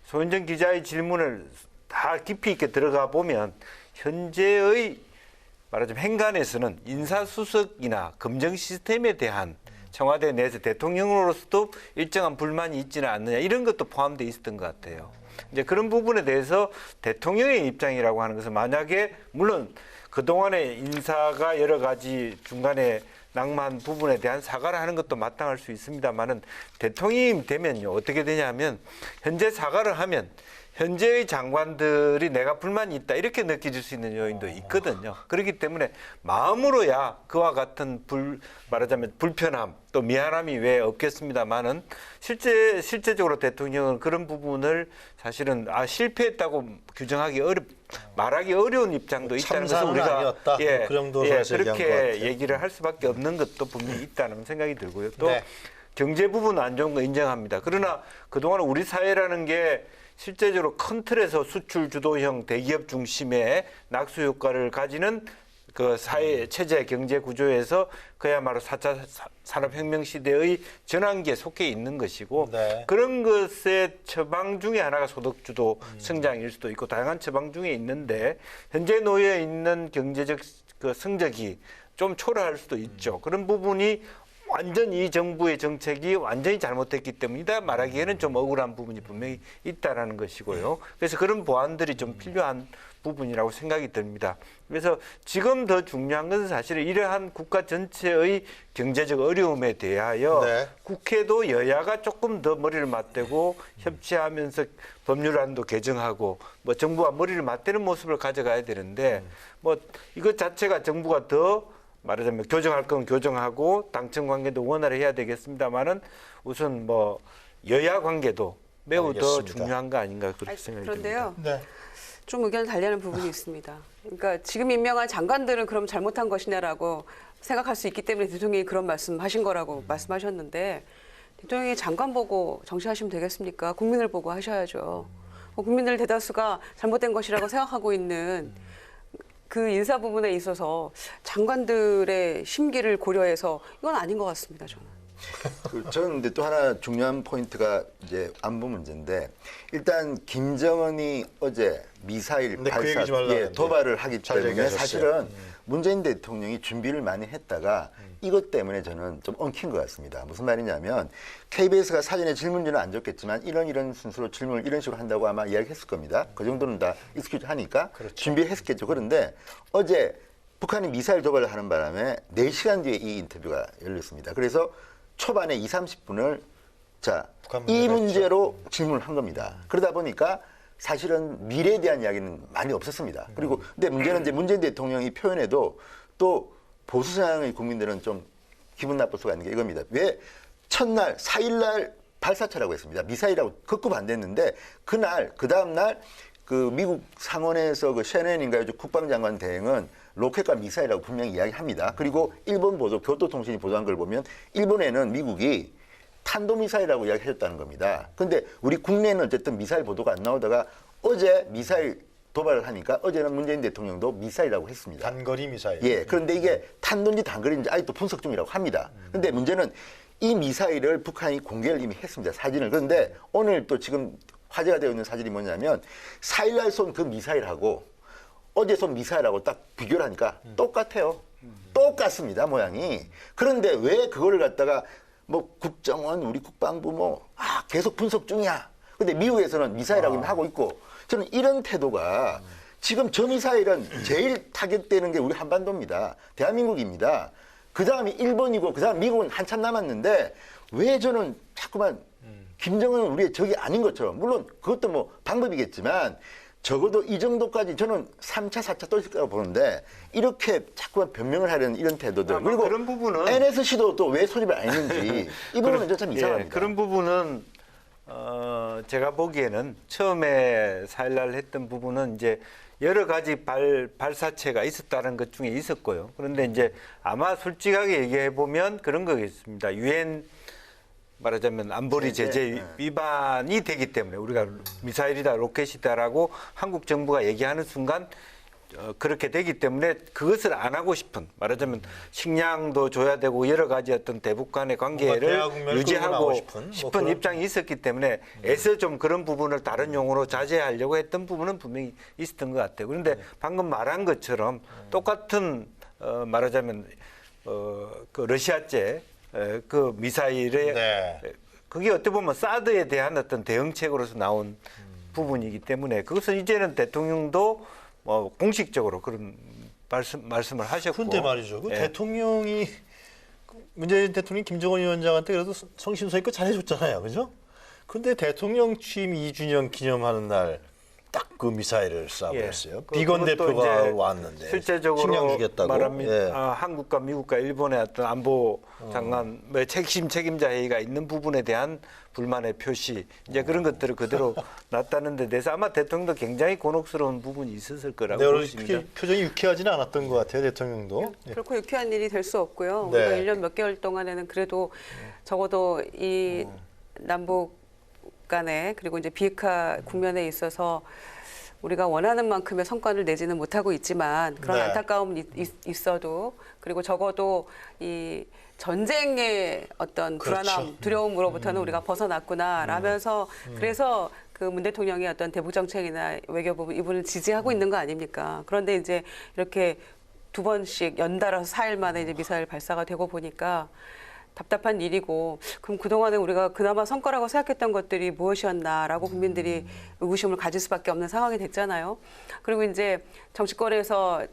소현정 기자의 질문을 다 깊이 있게 들어가 보면 현재의 말하자면 행간에서는 인사수석이나 검증 시스템에 대한 청와대 내에서 대통령으로서도 일정한 불만이 있지는 않느냐 이런 것도 포함되어 있었던 것 같아요. 이제 그런 부분에 대해서 대통령의 입장이라고 하는 것은 만약에 물론 그동안의 인사가 여러 가지 중간에 낙마한 부분에 대한 사과를 하는 것도 마땅할 수 있습니다만은 대통령이 되면요 어떻게 되냐면 현재 사과를 하면 현재의 장관들이 내가 불만이 있다 이렇게 느껴질 수 있는 요인도 있거든요. 그렇기 때문에 마음으로야 그와 같은 말하자면 불편함 또 미안함이 왜 없겠습니다만은 실제적으로 대통령은 그런 부분을 사실은 실패했다고 규정하기 말하기 어려운 입장도 있다는 것을 우리가 아니었다. 그 정도로 그렇게 얘기를 할 수밖에 없는 것도 분명히 있다는 생각이 들고요. 또 경제 부분 안 좋은 거 인정합니다. 그러나 그동안 우리 사회라는 게 실제적으로 큰 틀에서 수출 주도형 대기업 중심의 낙수 효과를 가지는 그 사회 체제 경제 구조에서 그야말로 4차 산업혁명 시대의 전환기에 속해 있는 것이고 그런 것의 처방 중에 하나가 소득주도 성장일 수도 있고 다양한 처방 중에 있는데 현재 놓여 있는 경제적 그 성적이 좀 초라할 수도 있죠. 그런 부분이 완전 이 정부의 정책이 완전히 잘못됐기 때문이다 말하기에는 좀 억울한 부분이 분명히 있다라는 것이고요. 그래서 그런 보완들이 좀 필요한 부분이라고 생각이 듭니다. 그래서 지금 더 중요한 것은 사실은 이러한 국가 전체의 경제적 어려움에 대하여 국회도 여야가 조금 더 머리를 맞대고 협치하면서 법률안도 개정하고 뭐 정부와 머리를 맞대는 모습을 가져가야 되는데 뭐 이것 자체가 정부가 더 말하자면 교정할 건 교정하고 당청 관계도 원활해야 되겠습니다만은 우선 뭐 여야 관계도 매우 더 중요한 거 아닌가 그렇게 생각이 듭니다. 그런데요. 좀 의견 달리는 부분이 있습니다. 그러니까 지금 임명한 장관들은 그럼 잘못한 것이냐라고 생각할 수 있기 때문에 대통령이 그런 말씀하신 거라고 말씀하셨는데 대통령이 장관 보고 정치하시면 되겠습니까? 국민을 보고 하셔야죠. 국민들 대다수가 잘못된 것이라고 생각하고 있는 그 인사 부분에 있어서 장관들의 심기를 고려해서 이건 아닌 것 같습니다, 저는. 저는 근데 또 하나 중요한 포인트가 이제 안보 문제인데 일단 김정은이 어제 미사일 발사 도발을 하기 때문에 사실은 문재인 대통령이 준비를 많이 했다가 이것 때문에 저는 좀 엉킨 것 같습니다. 무슨 말이냐면 KBS가 사전에 질문지는 안 줬겠지만 이런 순서로 질문을 이런 식으로 한다고 아마 이야기했을 겁니다. 그 정도는 다 익숙하니까 준비했겠죠. 그런데 어제 북한이 미사일 도발을 하는 바람에 4시간 뒤에 이 인터뷰가 열렸습니다. 그래서 초반에 30분을 이 문제로 질문을 한 겁니다. 그러다 보니까 사실은 미래에 대한 이야기는 많이 없었습니다. 그리고 근데 문제는 이제 문재인 대통령이 표현해도 또 보수 성향의 국민들은 좀 기분 나쁠 수가 있는 게 이겁니다. 왜 첫날 4일날 발사체라고 했습니다. 미사일이라고 극구 반대했는데 그날 그 다음 날 그 미국 상원에서 그 셰넨인가요? 국방장관 대행은 로켓과 미사일이라고 분명히 이야기합니다. 그리고 일본 보도 교토통신이 보도한 걸 보면 일본에는 미국이 탄도미사일이라고 이야기했다는 겁니다. 근데 우리 국내는 어쨌든 미사일 보도가 안 나오다가 어제 미사일 도발을 하니까 어제는 문재인 대통령도 미사일이라고 했습니다. 단거리 미사일. 예. 그런데 이게 탄도인지 단거리인지 아직도 분석 중이라고 합니다. 근데 문제는 이 미사일을 북한이 공개를 이미 했습니다. 사진을. 그런데 오늘 또 지금 화제가 되어 있는 사진이 뭐냐면 4일날 쏜 그 미사일하고 어제 쏜 미사일하고 딱 비교를 하니까 똑같아요. 똑같습니다. 모양이. 그런데 왜 그거를 갖다가 뭐 국정원, 우리 국방부 계속 분석 중이야. 근데 미국에서는 미사일하고 하고 있고 저는 이런 태도가 지금 저 미사일은 제일 타겟되는 게 우리 한반도입니다. 대한민국입니다. 그 다음이 일본이고 그 다음 미국은 한참 남았는데 왜 저는 자꾸만 김정은은 우리의 적이 아닌 것처럼 물론 그것도 뭐 방법이겠지만 적어도 이 정도까지 저는 3차, 4차 또 있을 거라고 보는데 이렇게 자꾸만 변명을 하려는 이런 태도들. 그리고 그런 부분은 NSC도 또 왜 소집을 안 했는지 이 부분은 참 이상합니다. 그런 부분은 제가 보기에는 처음에 4.18 했던 부분은 이제 여러 가지 발사체가 있었다는 것 중에 있었고요. 그런데 이제 아마 솔직하게 얘기해 보면 그런 거겠습니다. 유엔 말하자면 안보리 제재 위반이 되기 때문에 우리가 미사일이다 로켓이다라고 한국 정부가 얘기하는 순간 그렇게 되기 때문에 그것을 안 하고 싶은 말하자면 식량도 줘야 되고 여러 가지 어떤 대북 간의 관계를 유지하고 싶은 입장이 있었기 때문에 애써 좀 그런 부분을 다른 용어로 자제하려고 했던 부분은 분명히 있었던 것 같아요. 그런데 방금 말한 것처럼 똑같은 말하자면 그 러시아제 그 미사일의 그게 어떻게 보면 사드에 대한 어떤 대응책으로서 나온 부분이기 때문에 그것은 이제는 대통령도 공식적으로 그런 말씀을 하셨고. 근데 말이죠. 그 대통령이 문재인 대통령이 김정은 위원장한테 그래도 성심성의껏 잘해줬잖아요, 그죠? 근데 대통령 취임 2주년 기념하는 날 딱 그 미사일을 쏴버렸어요. 비건 대표가 왔는데 실제적으로 식량 주겠다고. 말하면 한국과 미국과 일본의 어떤 안보 장관 책임자 회의가 있는 부분에 대한 불만의 표시 이제 그런 것들을 그대로 놨다는 데 대해서 아마 대통령도 굉장히 곤혹스러운 부분이 있었을 거라고 보십니다. 표정이 유쾌하지는 않았던 것 같아요, 대통령도. 그렇고 유쾌한 일이 될 수 없고요. 네. 우리가 1년 몇 개월 동안에는 그래도 적어도 이 남북 간에 그리고 이제 비핵화 국면에 있어서 우리가 원하는 만큼의 성과를 내지는 못하고 있지만 그런 안타까움이 있어도 그리고 적어도 이 전쟁의 어떤 불안함, 두려움으로부터는 우리가 벗어났구나 라면서 그래서 그 문 대통령의 어떤 대북 정책이나 외교부 이분을 지지하고 있는 거 아닙니까? 그런데 이제 이렇게 두 번씩 연달아서 4일 만에 이제 미사일 발사가 되고 보니까 답답한 일이고 그럼 그동안에 우리가 그나마 성과라고 생각했던 것들이 무엇이었나라고 국민들이 의구심을 가질 수밖에 없는 상황이 됐잖아요. 그리고 이제 정치권에서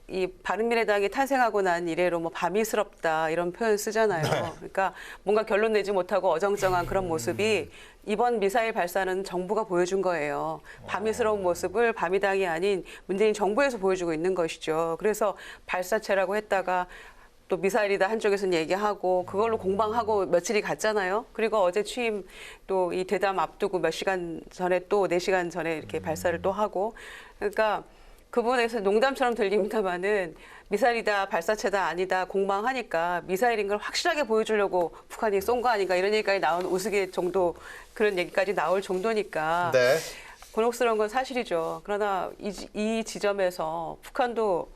이 바른미래당이 탄생하고 난 이래로 뭐 바미스럽다 이런 표현 쓰잖아요. 그러니까 뭔가 결론 내지 못하고 어정쩡한 그런 모습이 이번 미사일 발사는 정부가 보여준 거예요. 바미스러운 모습을 바미당이 아닌 문재인 정부에서 보여주고 있는 것이죠. 그래서 발사체라고 했다가 또 미사일이다 한쪽에서는 얘기하고 그걸로 공방하고 며칠이 갔잖아요. 그리고 어제 취임 또 이 대담 앞두고 몇 시간 전에 또 4시간 전에 이렇게 발사를 또 하고 그러니까 그 부분에서 농담처럼 들립니다마는 미사일이다 발사체다 아니다 공방하니까 미사일인 걸 확실하게 보여주려고 북한이 쏜 거 아닌가 이런 얘기까지 나온 우스갯 정도 그런 얘기까지 나올 정도니까 곤혹스러운 건 사실이죠. 그러나 이 지점에서 북한도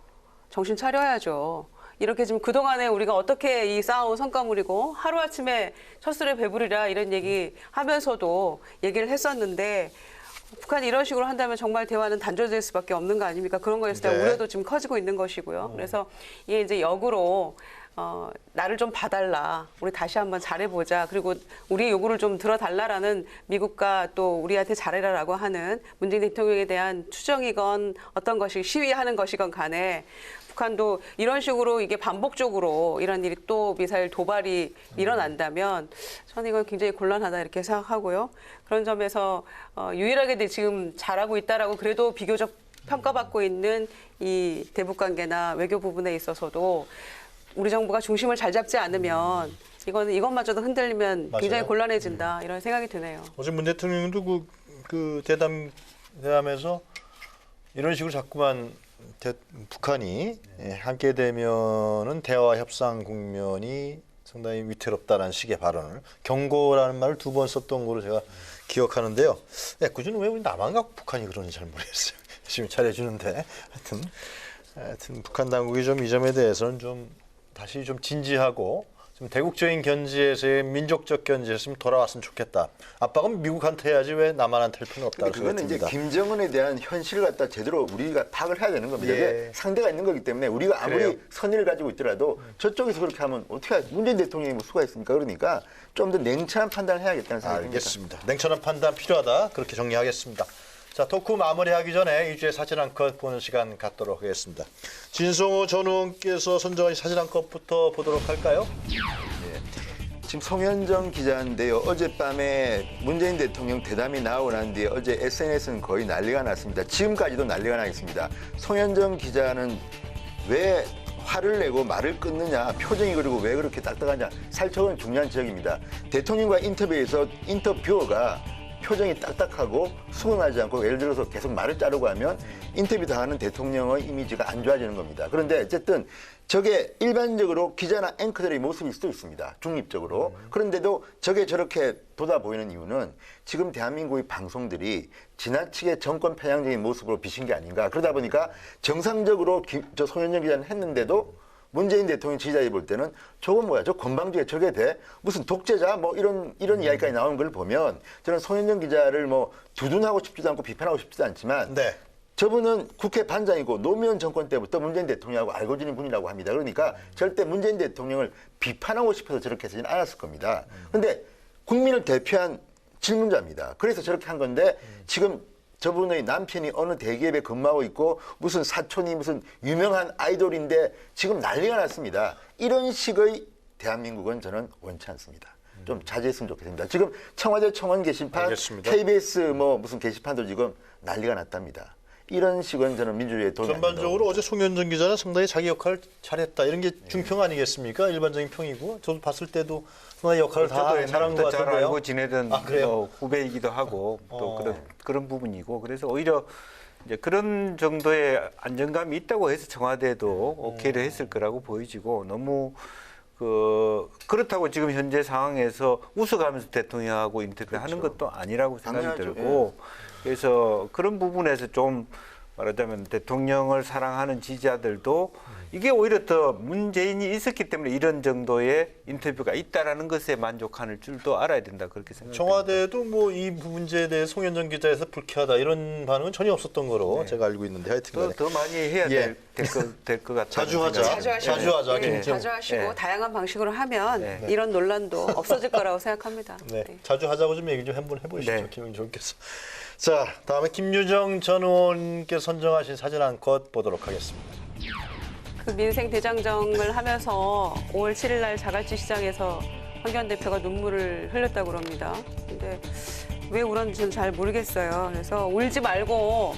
정신 차려야죠. 이렇게 지금 그동안에 우리가 어떻게 이 쌓아온 성과물이고 하루아침에 첫술에 배부르라 이런 얘기 하면서도 얘기를 했었는데 북한이 이런 식으로 한다면 정말 대화는 단절될 수밖에 없는 거 아닙니까? 그런 거에 대한 우려도 지금 커지고 있는 것이고요. 그래서 이게 이제 역으로 나를 좀 봐달라. 우리 다시 한번 잘해보자. 그리고 우리 요구를 좀 들어달라라는 미국과 또 우리한테 잘해라라고 하는 문재인 대통령에 대한 추정이건 어떤 것이 시위하는 것이건 간에 북한도 이런 식으로 이게 반복적으로 이런 일이 또 미사일 도발이 일어난다면 저는 이건 굉장히 곤란하다 이렇게 생각하고요. 그런 점에서 유일하게 지금 잘하고 있다라고 그래도 비교적 평가받고 있는 이 대북 관계나 외교 부분에 있어서도 우리 정부가 중심을 잘 잡지 않으면 이것마저도 흔들리면 굉장히 곤란해진다 이런 생각이 드네요. 어제 문 대통령도 그 대담에서 이런 식으로 자꾸만 북한이 함께 되면은 대화 협상 국면이 상당히 위태롭다는 식의 발언을 경고라는 말을 2번 썼던 걸로 제가 기억하는데요. 그중에 왜 우리 남한 갖고 북한이 그런지 잘 모르겠어요. 열심히 잘해주는데 하여튼 북한 당국이 좀 이 점에 대해서는 좀 다시 좀 진지하고 좀 대국적인 견지에서의 민족적 견지에서 좀 돌아왔으면 좋겠다. 압박은 미국한테 해야지 왜 남한한테 할 필요는 없다고 그거는 생각합니다. 이제 김정은에 대한 현실을 갖다 제대로 우리가 파악을 해야 되는 겁니다. 상대가 있는 거기 때문에 우리가 아무리 선의를 가지고 있더라도 저쪽에서 그렇게 하면 어떻게 문재인 대통령이 뭐 수가 있습니까? 그러니까 좀 더 냉철한 판단을 해야겠다는 생각이 듭니다. 알겠습니다. 냉철한 판단 필요하다. 그렇게 정리하겠습니다. 자, 토크 마무리하기 전에 2주의 사진 한 컷 보는 시간 갖도록 하겠습니다. 진성호 전 의원께서 선정하신 사진 한 컷부터 보도록 할까요? 지금 송현정 기자인데요. 어젯밤에 문재인 대통령 대담이 나오고 난 뒤에 어제 SNS는 거의 난리가 났습니다. 지금까지도 난리가 나 있습니다. 송현정 기자는 왜 화를 내고 말을 끊느냐, 표정이 그리고 왜 그렇게 딱딱하냐, 살처는 중요한 지역입니다. 대통령과 인터뷰에서 인터뷰어가 표정이 딱딱하고 수긍하지 않고 예를 들어서 계속 말을 자르고 하면 인터뷰 당하는 대통령의 이미지가 안 좋아지는 겁니다. 그런데 어쨌든 저게 일반적으로 기자나 앵커들의 모습일 수도 있습니다. 중립적으로. 그런데도 저게 저렇게 돋아 보이는 이유는 지금 대한민국의 방송들이 지나치게 정권 편향적인 모습으로 비친 게 아닌가. 그러다 보니까 정상적으로 저 송현정 기자는 했는데도 문재인 대통령 지지자들이 볼 때는 저건 뭐야? 저 건방지게 저게 돼? 무슨 독재자? 뭐 이런 이야기까지 나오는 걸 보면 저는 송현정 기자를 뭐 두둔하고 싶지도 않고 비판하고 싶지도 않지만 네. 저분은 국회 반장이고 노무현 정권 때부터 문재인 대통령하고 알고 지낸 분이라고 합니다. 그러니까 절대 문재인 대통령을 비판하고 싶어서 저렇게 하지는 않았을 겁니다. 그런데 국민을 대표한 질문자입니다. 그래서 저렇게 한 건데 지금 저분의 남편이 어느 대기업에 근무하고 있고 무슨 사촌이 무슨 유명한 아이돌인데 지금 난리가 났습니다. 이런 식의 대한민국은 저는 원치 않습니다. 좀 자제했으면 좋겠습니다. 지금 청와대 청원 게시판, 알겠습니다. KBS 뭐 무슨 게시판도 지금 난리가 났답니다. 이런 식은 저는 민주주의에 도움이 안 된다고 전반적으로 어제 송현정 기자는 상당히 자기 역할을 잘했다. 이런 게 중평 아니겠습니까? 일반적인 평이고. 저도 봤을 때도 상당히 역할을 다 잘한 것 저도 잘 같은데요. 알고 지내던 후배이기도 하고 또 그런 부분이고 그래서 오히려 이제 그런 정도의 안정감이 있다고 해서 청와대도 오케이를 했을 거라고 보이지고 너무 그렇다고 지금 현재 상황에서 웃어가면서 대통령하고 인터뷰하는 것도 아니라고 생각이 당연하죠. 들고 그래서 그런 부분에서 좀 말하자면 대통령을 사랑하는 지지자들도 이게 오히려 더 문재인이 있었기 때문에 이런 정도의 인터뷰가 있다라는 것에 만족하는 줄도 알아야 된다 그렇게 생각합니다. 청와대도 뭐 이 문제에 대해 송현정 기자에서 불쾌하다 이런 반응은 전혀 없었던 거로 제가 알고 있는데 하여튼 더 많이 해야 될 것 같아요. 자주 하자. 자주 하시고 김태형. 자주 하시고 다양한 방식으로 하면 이런 논란도 없어질 거라고 생각합니다. 네. 네. 자주 하자고 좀 얘기 좀 한번 해보시죠. 네. 김영주 의원께서. 자, 다음에 김유정 전 의원께서 선정하신 사진 한 컷 보도록 하겠습니다. 그 민생 대장정을 하면서 5월 7일 날 자갈치 시장에서 황교안 대표가 눈물을 흘렸다고 그럽니다. 근데 왜 울었는지는 잘 모르겠어요. 그래서 울지 말고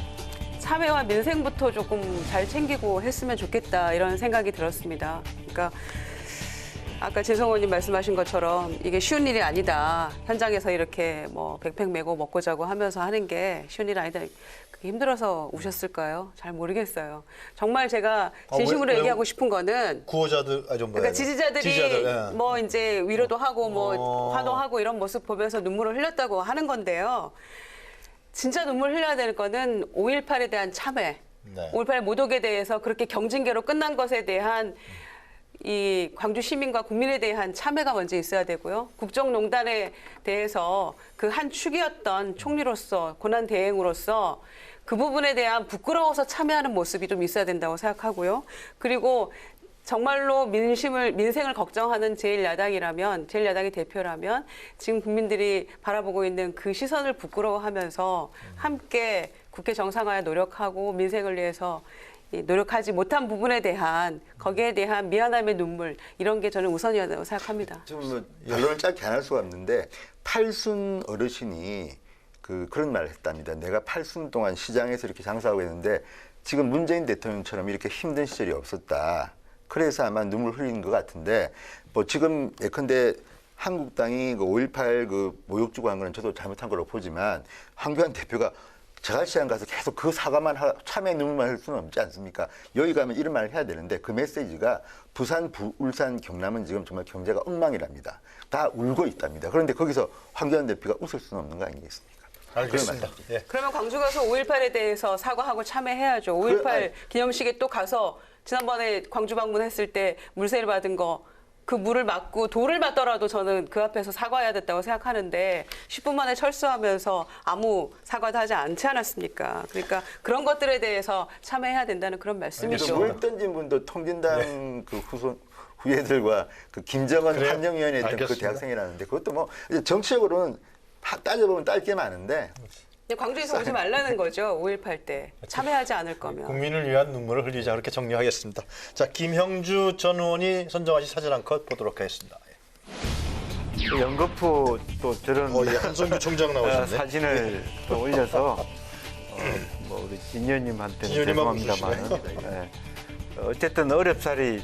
사회와 민생부터 조금 잘 챙기고 했으면 좋겠다 이런 생각이 들었습니다. 그러니까 아까 재성 의원님 말씀하신 것처럼 이게 쉬운 일이 아니다. 현장에서 이렇게 뭐 백팩 메고 먹고 자고 하면서 하는 게 쉬운 일이 아니다. 그게 힘들어서 우셨을까요? 잘 모르겠어요. 정말 제가 진심으로 왜 얘기하고 싶은 거는 구호자들 그러니까 지지자들이 예. 뭐 이제 위로도 하고 뭐 환호하고 이런 모습 보면서 눈물을 흘렸다고 하는 건데요. 진짜 눈물 흘려야 될 거는 5.18에 대한 참회, 네. 5.18 모독에 대해서 그렇게 경징계로 끝난 것에 대한 이 광주 시민과 국민에 대한 참회가 먼저 있어야 되고요. 국정농단에 대해서 그 한 축이었던 총리로서 고난 대행으로서 그 부분에 대한 부끄러워서 참여하는 모습이 좀 있어야 된다고 생각하고요. 그리고 정말로 민생을 걱정하는 제1야당이 대표라면 지금 국민들이 바라보고 있는 그 시선을 부끄러워하면서 함께 국회 정상화에 노력하고 민생을 위해서 노력하지 못한 부분에 대한 거기에 대한 미안함의 눈물 이런 게 저는 우선이라고 생각합니다. 좀 결론을 짧게 안 할 수가 없는데 팔순 어르신이 그런 말을 했답니다. 내가 8순 동안 시장에서 이렇게 장사하고 있는데 지금 문재인 대통령처럼 이렇게 힘든 시절이 없었다. 그래서 아마 눈물 흘린 것 같은데 뭐 지금 예컨대 한국당이 5.18 모욕 주고 한 거는 저도 잘못한 걸로 보지만 황교안 대표가 자갈시장 가서 계속 그 사과만 참회 눈물만 흘릴 수는 없지 않습니까? 여기 가면 이런 말을 해야 되는데 그 메시지가 부산, 울산, 경남은 지금 정말 경제가 엉망이랍니다. 다 울고 있답니다. 그런데 거기서 황교안 대표가 웃을 수는 없는 거 아니겠습니까? 알겠습니다. 예. 그러면 광주 가서 5.18에 대해서 사과하고 참회해야죠. 5.18 기념식에 또 가서 지난번에 광주 방문했을 때 물세를 받은 거 그 물을 맞고 돌을 맞더라도 저는 그 앞에서 사과해야 됐다고 생각하는데 10분 만에 철수하면서 아무 사과도 하지 않지 않았습니까? 그러니까 그런 것들에 대해서 참여해야 된다는 그런 말씀이죠. 물 던진 분도 통진당 그 후예들과 그 김정은 환영위원회 했던 그 대학생이라는데 그것도 뭐 정치적으로는 따져보면 딸 게 많은데 광주에서 오지 말라는 거죠. 5.18 때 참여하지 않을 거면. 국민을 위한 눈물을 흘리자 그렇게 정리하겠습니다. 자, 김형주 전 의원이 선정하신 사진 한 컷 보도록 하겠습니다. 연거푸 또 저런 예, 한성규 총장 나오셨네. 사진을 또 올려서 뭐 우리 진 의원님한테는 진의원님하고 죄송합니다만 어쨌든 어렵사리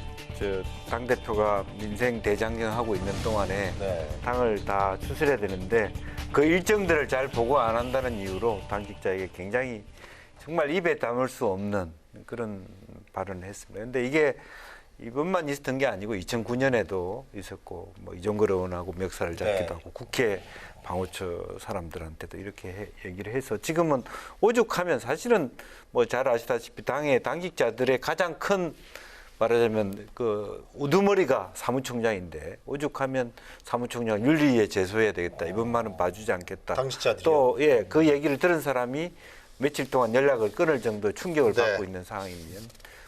당 대표가 민생 대장정하고 있는 동안에 네. 당을 다 추스려야 되는데 그 일정들을 잘 보고 안 한다는 이유로 당직자에게 굉장히 정말 입에 담을 수 없는 그런 발언을 했습니다. 그런데 이게 이번만 있었던 게 아니고 2009년에도 있었고 뭐 이종걸 의원하고 멱살을 잡기도 하고 국회 방호처 사람들한테도 이렇게 얘기를 해서 지금은 오죽하면 사실은 뭐 잘 아시다시피 당의 당직자들의 가장 큰 말하자면 그 우두머리가 사무총장인데 오죽하면 사무총장 윤리위에 제소해야 되겠다. 이번만은 봐주지 않겠다. 당직자들이요? 또 예, 그 얘기를 들은 사람이 며칠 동안 연락을 끊을 정도의 충격을 받고 있는 상황이면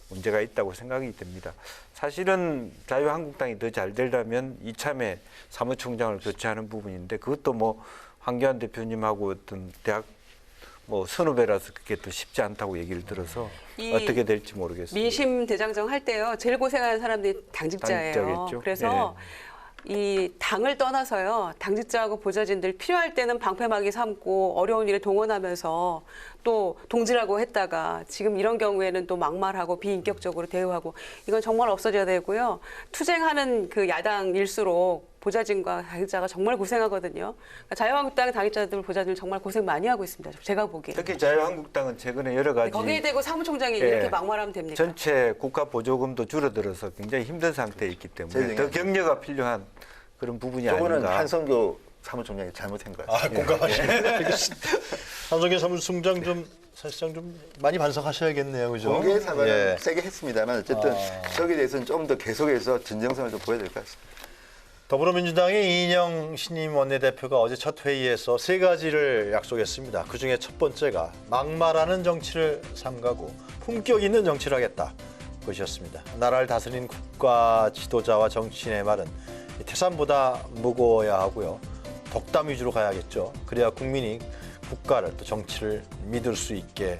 문제가 있다고 생각이 됩니다. 사실은 자유한국당이 더 잘 되려면 이참에 사무총장을 교체하는 부분인데 그것도 뭐 황교안 대표님하고 어떤 대학 뭐 선후배라서 그게 또 쉽지 않다고 얘기를 들어서 어떻게 될지 모르겠습니다. 민심 대장정 할 때요. 제일 고생하는 사람들이 당직자예요. 당직자겠죠. 그래서 이 당을 떠나서요. 당직자하고 보좌진들 필요할 때는 방패막이 삼고 어려운 일에 동원하면서 또 동지라고 했다가 지금 이런 경우에는 또 막말하고 비인격적으로 대우하고 이건 정말 없어져야 되고요. 투쟁하는 그 야당일수록 보좌진과 당직자가 정말 고생하거든요. 그러니까 자유한국당 당직자들 보좌진들 정말 고생 많이 하고 있습니다. 제가 보기에. 특히 자유한국당은 최근에 여러 가지 거기에 대고 사무총장이 이렇게 막말하면 됩니까? 전체 국가 보조금도 줄어들어서 굉장히 힘든 상태에 있기 때문에 더 격려가 필요한 그런 부분이 저거는 아닌가. 한성규 사무총장이 잘못한 것 같아요. 공감하시네. 한성규 사무총장 좀 사실상 좀 많이 반성하셔야겠네요, 그죠? 공개 사과는 예. 세게 했습니다만 어쨌든 저기에 대해서는 좀 더 계속해서 진정성을 좀 보여야 될 것 같습니다. 더불어민주당의 이인영 신임 원내대표가 어제 첫 회의에서 3가지를 약속했습니다. 그중에 첫 번째가 막말하는 정치를 삼가고 품격 있는 정치를 하겠다. 것이었습니다. 나라를 다스리는 국가 지도자와 정치인의 말은 태산보다 무거워야 하고요. 덕담 위주로 가야겠죠. 그래야 국민이 국가를 또 정치를 믿을 수 있게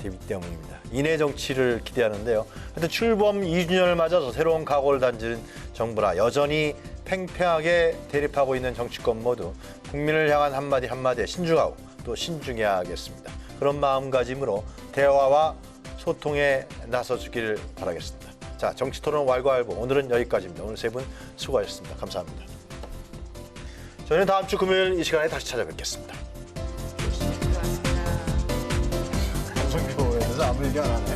되기 때문입니다. 인해 정치를 기대하는데요. 하여튼 출범 2주년을 맞아서 새로운 각오를 다진 정부라 여전히 팽팽하게 대립하고 있는 정치권 모두 국민을 향한 한마디 한마디에 신중하고 또 신중해야겠습니다. 그런 마음가짐으로 대화와 소통에 나서주기를 바라겠습니다. 자, 정치토론 왈가왈부 오늘은 여기까지입니다. 오늘 세 분 수고하셨습니다. 감사합니다. 저희는 다음 주 금요일 이 시간에 다시 찾아뵙겠습니다. 한성규에 대해서 아무 얘기 안 하네.